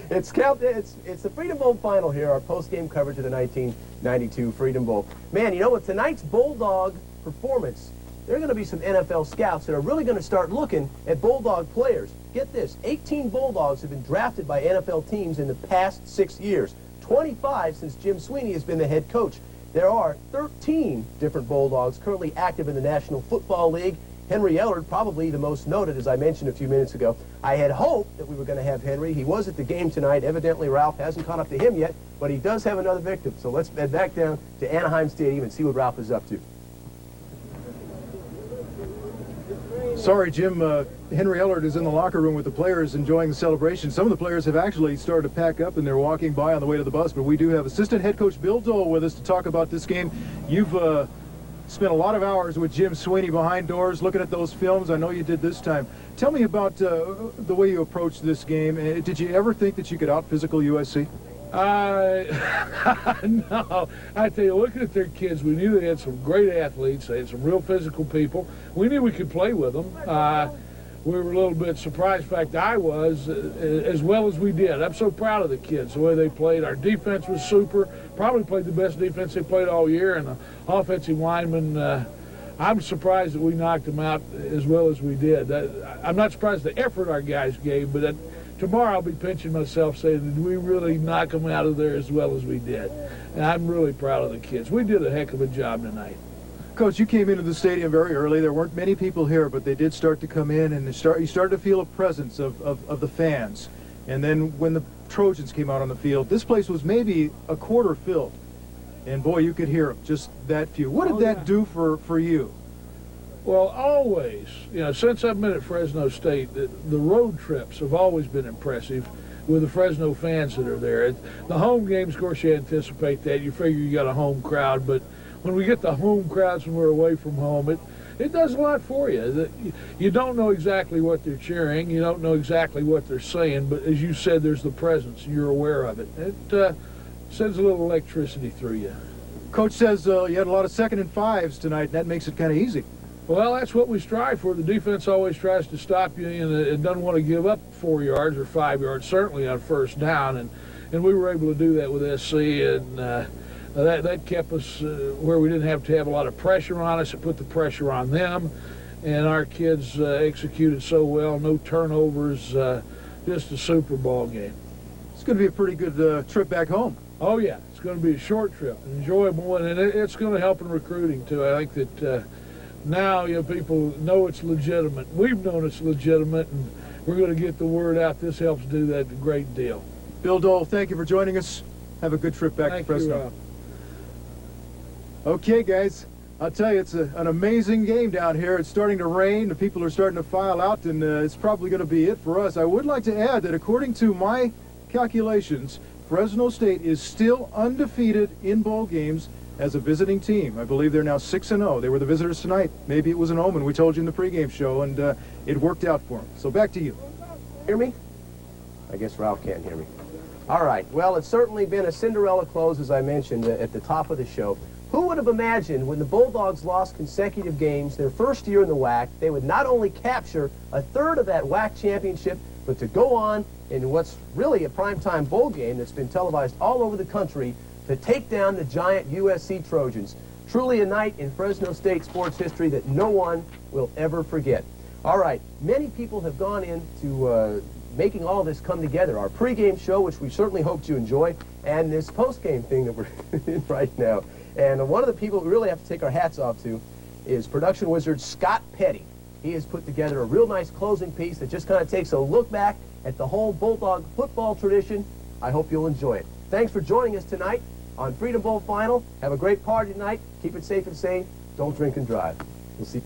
It's the Freedom Bowl Final here, our post-game coverage of the 1992 Freedom Bowl. Man, you know, with tonight's Bulldog performance, there are going to be some NFL scouts that are really going to start looking at Bulldog players. Get this, 18 Bulldogs have been drafted by NFL teams in the past 6 years, 25 since Jim Sweeney has been the head coach. There are 13 different Bulldogs currently active in the National Football League. Henry Ellard, probably the most noted, as I mentioned a few minutes ago. I had hoped that we were going to have Henry. He was at the game tonight. Evidently, Ralph hasn't caught up to him yet, but he does have another victim. So let's head back down to Anaheim Stadium and see what Ralph is up to. Sorry, Jim. Henry Ellard is in the locker room with the players enjoying the celebration. Some of the players have actually started to pack up, and they're walking by on the way to the bus. But we do have assistant head coach Bill Dole with us to talk about this game. You've spent a lot of hours with Jim Sweeney behind doors looking at those films. I know you did this time. Tell me about the way you approached this game. Did you ever think that you could out-physical USC? No. I tell you, looking at their kids, we knew they had some great athletes. They had some real physical people. We knew we could play with them. We were a little bit surprised. In fact, I was, as well as we did. I'm so proud of the kids, the way they played. Our defense was super. Probably played the best defense they played all year. And the offensive linemen, I'm surprised that we knocked them out as well as we did. I'm not surprised the effort our guys gave, but tomorrow I'll be pinching myself saying, did we really knock them out of there as well as we did? And I'm really proud of the kids. We did a heck of a job tonight. Coach, you came into the stadium very early. There weren't many people here, but they did start to come in, and you started to feel a presence of the fans. And then when the Trojans came out on the field, this place was maybe a quarter filled. And boy, you could hear them, just that few. What did that do for you? Well, always, you know, since I've been at Fresno State, the road trips have always been impressive with the Fresno fans that are there. The home games, of course, you anticipate that. You figure you got a home crowd, but when we get the home crowds when we're away from home, it does a lot for you. You don't know exactly what they're cheering. You don't know exactly what they're saying, but as you said, there's the presence, and you're aware of it. It sends a little electricity through you. Coach says you had a lot of 2nd and 5s tonight, and that makes it kind of easy. Well, that's what we strive for. The defense always tries to stop you, and it doesn't want to give up 4 yards or 5 yards, certainly on first down. And we were able to do that with SC, and that kept us where we didn't have to have a lot of pressure on us. It put the pressure on them, and our kids executed so well. No turnovers, just a super ball game. It's going to be a pretty good trip back home. Oh, yeah. It's going to be a short trip, an enjoyable one, and it's going to help in recruiting, too. I think that now people know it's legitimate. We've known it's legitimate, and we're going to get the word out. This helps do that a great deal. Bill Dole, thank you for joining us. Have a good trip back to Fresno. Rob. Okay, guys. I'll tell you, it's an amazing game down here. It's starting to rain. The people are starting to file out, and it's probably going to be it for us. I would like to add that according to my calculations, Fresno State is still undefeated in bowl games as a visiting team. I believe they're now 6-0. They were the visitors tonight. Maybe it was an omen. We told you in the pregame show, and it worked out for them. So back to you. Hear me? I guess Ralph can't hear me. All right. Well, it's certainly been a Cinderella close, as I mentioned at the top of the show. Who would have imagined when the Bulldogs lost consecutive games, their first year in the WAC, they would not only capture a third of that WAC championship, but to go on in what's really a primetime bowl game that's been televised all over the country to take down the giant USC Trojans. Truly a night in Fresno State sports history that no one will ever forget. All right, many people have gone into making all this come together. Our pregame show, which we certainly hope you enjoy, and this postgame thing that we're in right now. And one of the people we really have to take our hats off to is production wizard Scott Petty. He has put together a real nice closing piece that just kind of takes a look back at the whole Bulldog football tradition. I hope you'll enjoy it. Thanks for joining us tonight on Freedom Bowl Final. Have a great party tonight. Keep it safe and sane. Don't drink and drive. We'll see.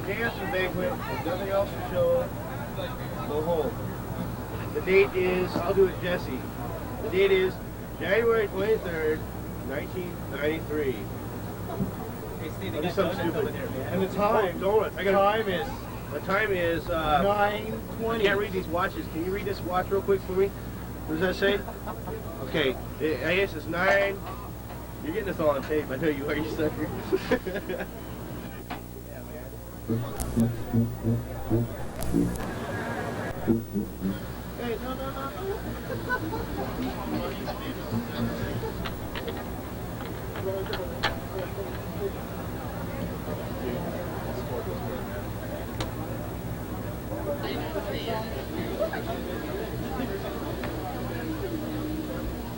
dance and banquet. There's nothing else to show. Go home. The date is, I'll do it Jesse. The date is January 23rd, 1993. I'll do something stupid. And the time, the time is 9:20. I can't read these watches. Can you read this watch real quick for me? What does that say? Okay, I guess it's 9. You're getting this all on tape. I know you are, you sucker. Hey, no.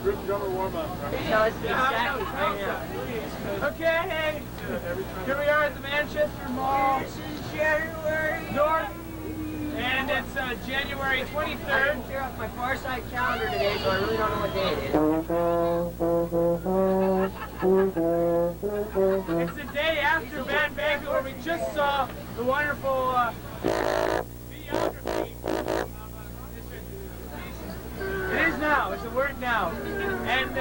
Group drummer warm up. Tell us the exact okay, here we are at the Manchester Mall. This is January North, and it's January 23rd. I didn't clear off my far side calendar today, so I really don't know what day it is. It's the day after Van Bagel, where we just saw the wonderful videography. It is now. It's a word now. And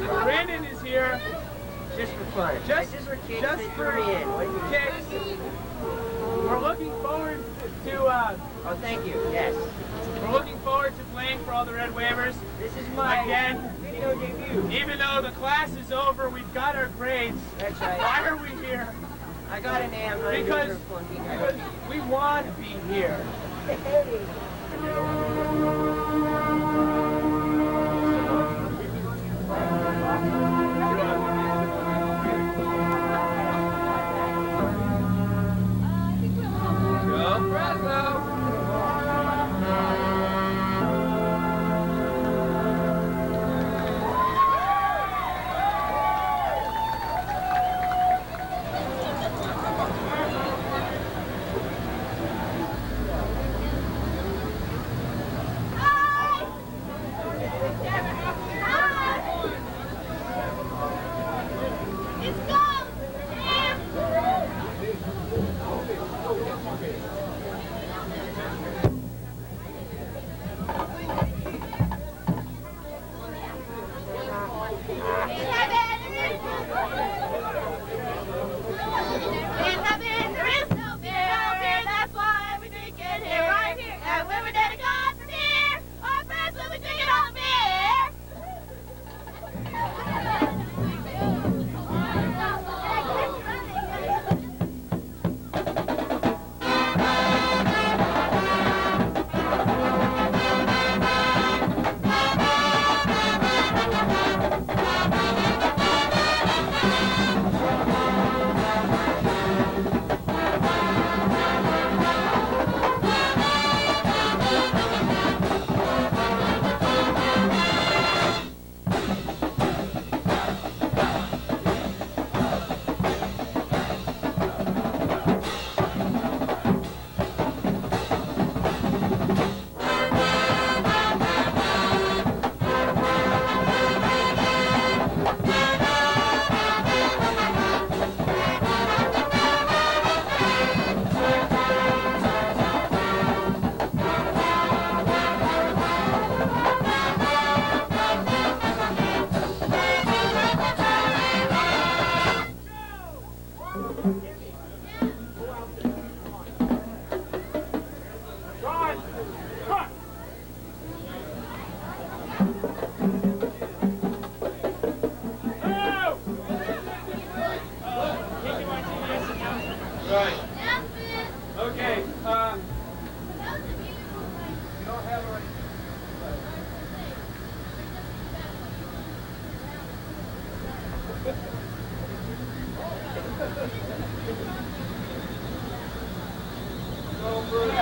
Brandon is here. Just for fun. Just for kicks. Just They for threw me in. kicks. We're looking forward to. Oh, thank you. Yes. We're looking forward to playing for all the Red Wavers. This is my again video debut. Even though the class is over, we've got our grades. That's right. Why are we here? I got an A. Because we want to be here. Go Fresno! Right. Okay. You don't have a right. Go for the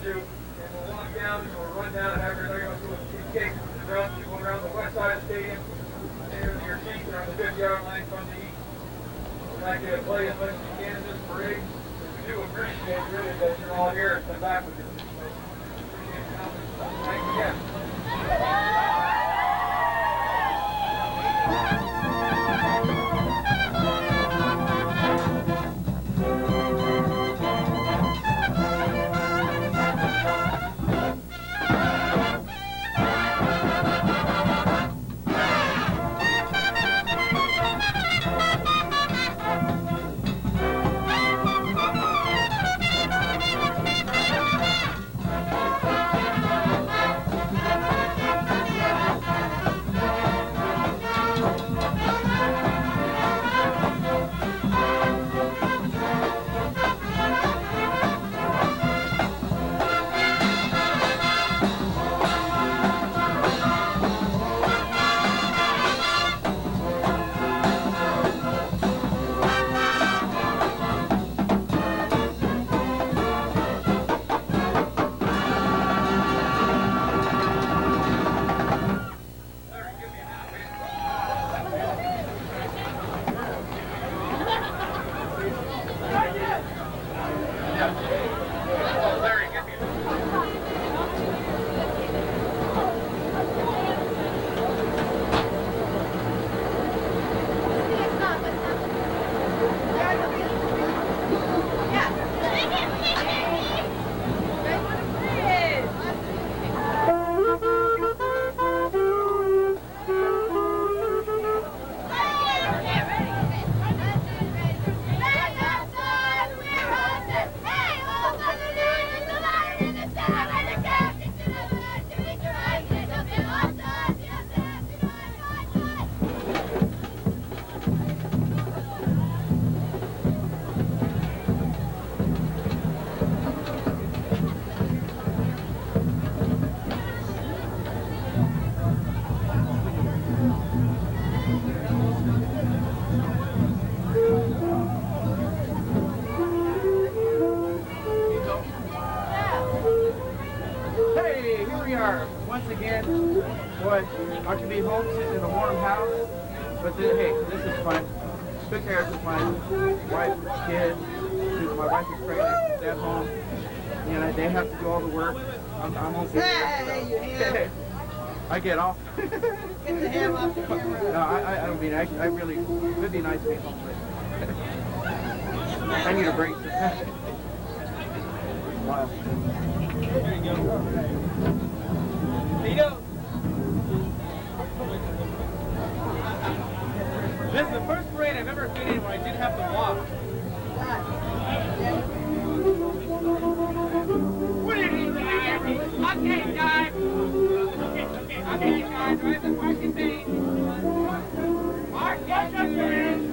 to, and we'll walk down, and we'll run down, and after they're going to do a cheesecake run, you go around the west side of the stadium. There's your seats around the 50-yard line from the east. We'd like you to play as much as you can in this parade. We do appreciate really that you're all here and come back with us. Thanks again. Once again, boy, I could be home sitting in a warm house, but then, hey, this is fun. Took care of my wife, kids. My wife is pregnant, she's at home. You know, they have to do all the work. I'm home. Hey, I get off. Get the ham off the camera. No, I don't mean, I really, it would be nice to be home, but I need a break. Wow. There you go. Vito. This is the first parade I've ever been in where I didn't have to walk. What are you doing? Okay, guys. Okay, guys. Right, the parking thing. Mark, get your hands.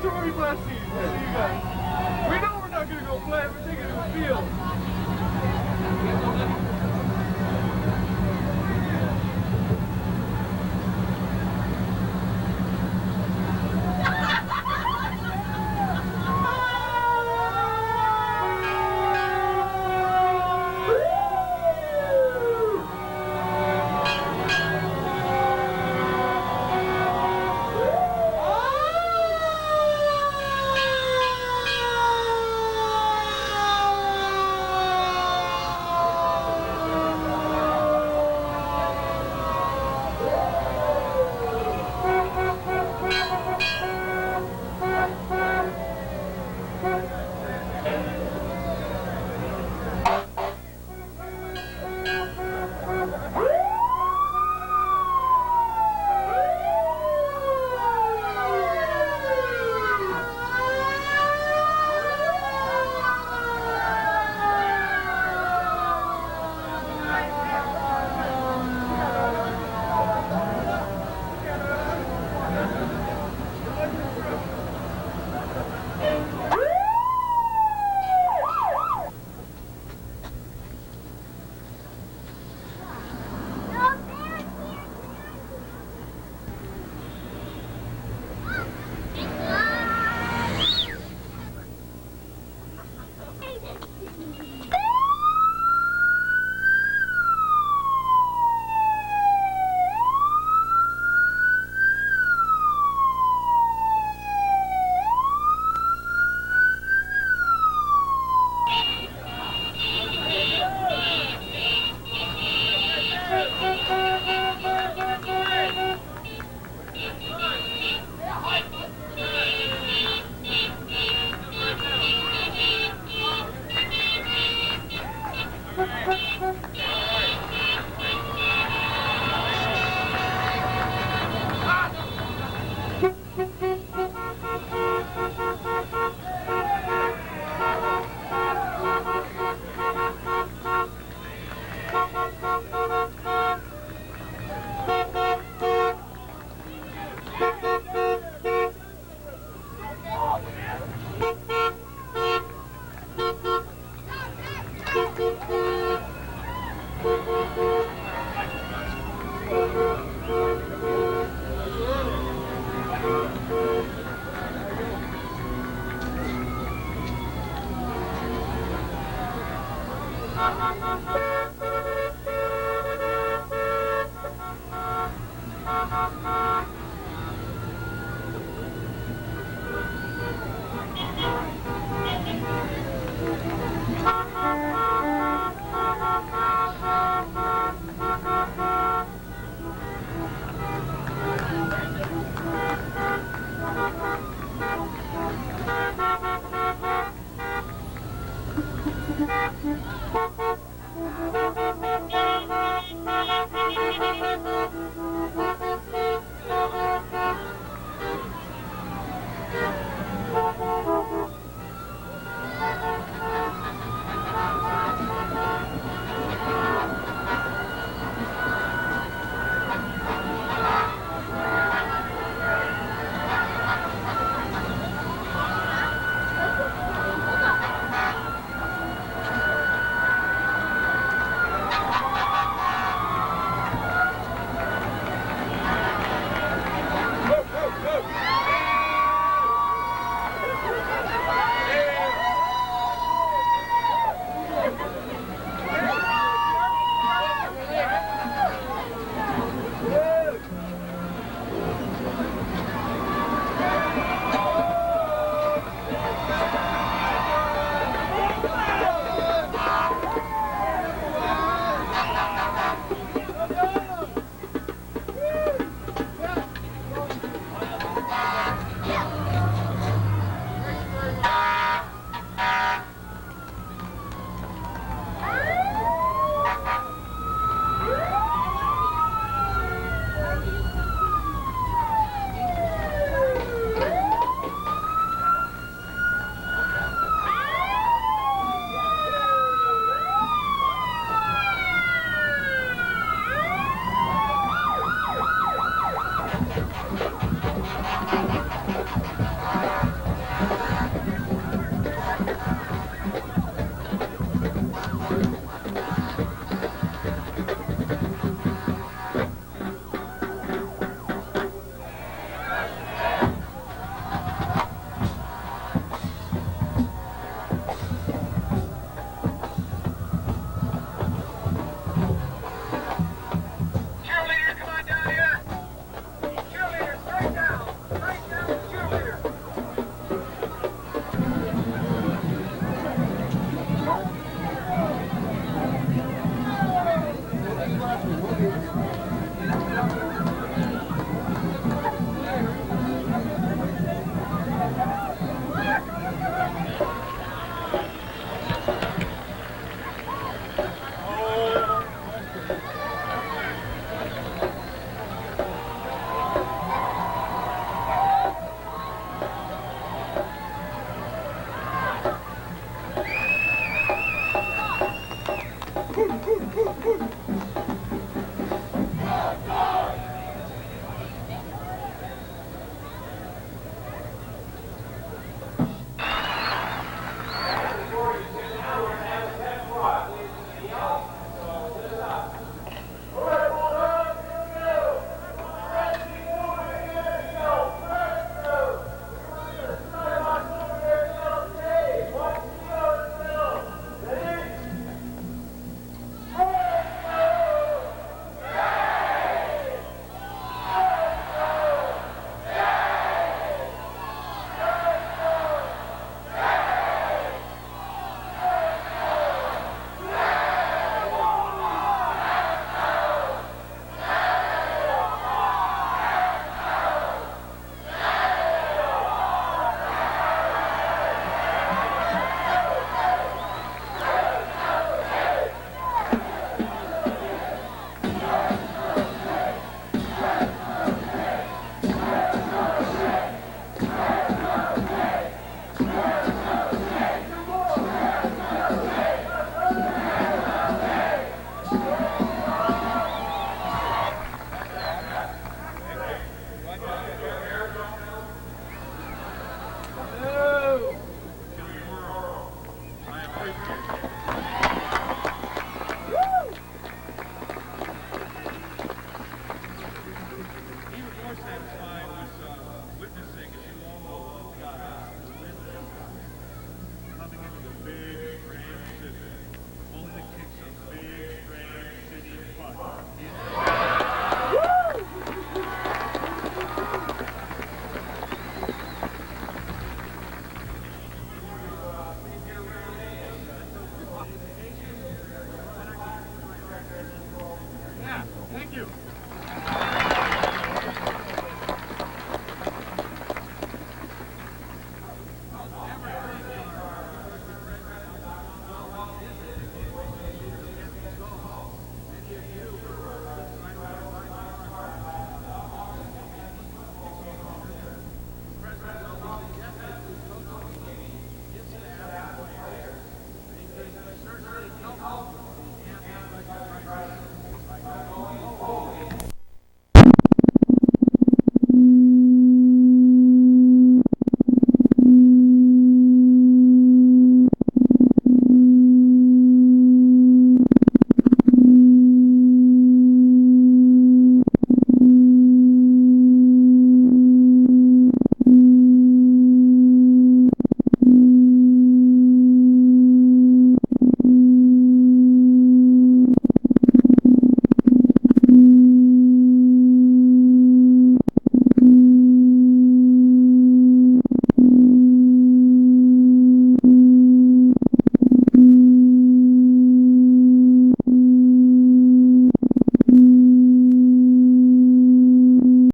so many blessings. See you guys. We know we're not going to go play. We're taking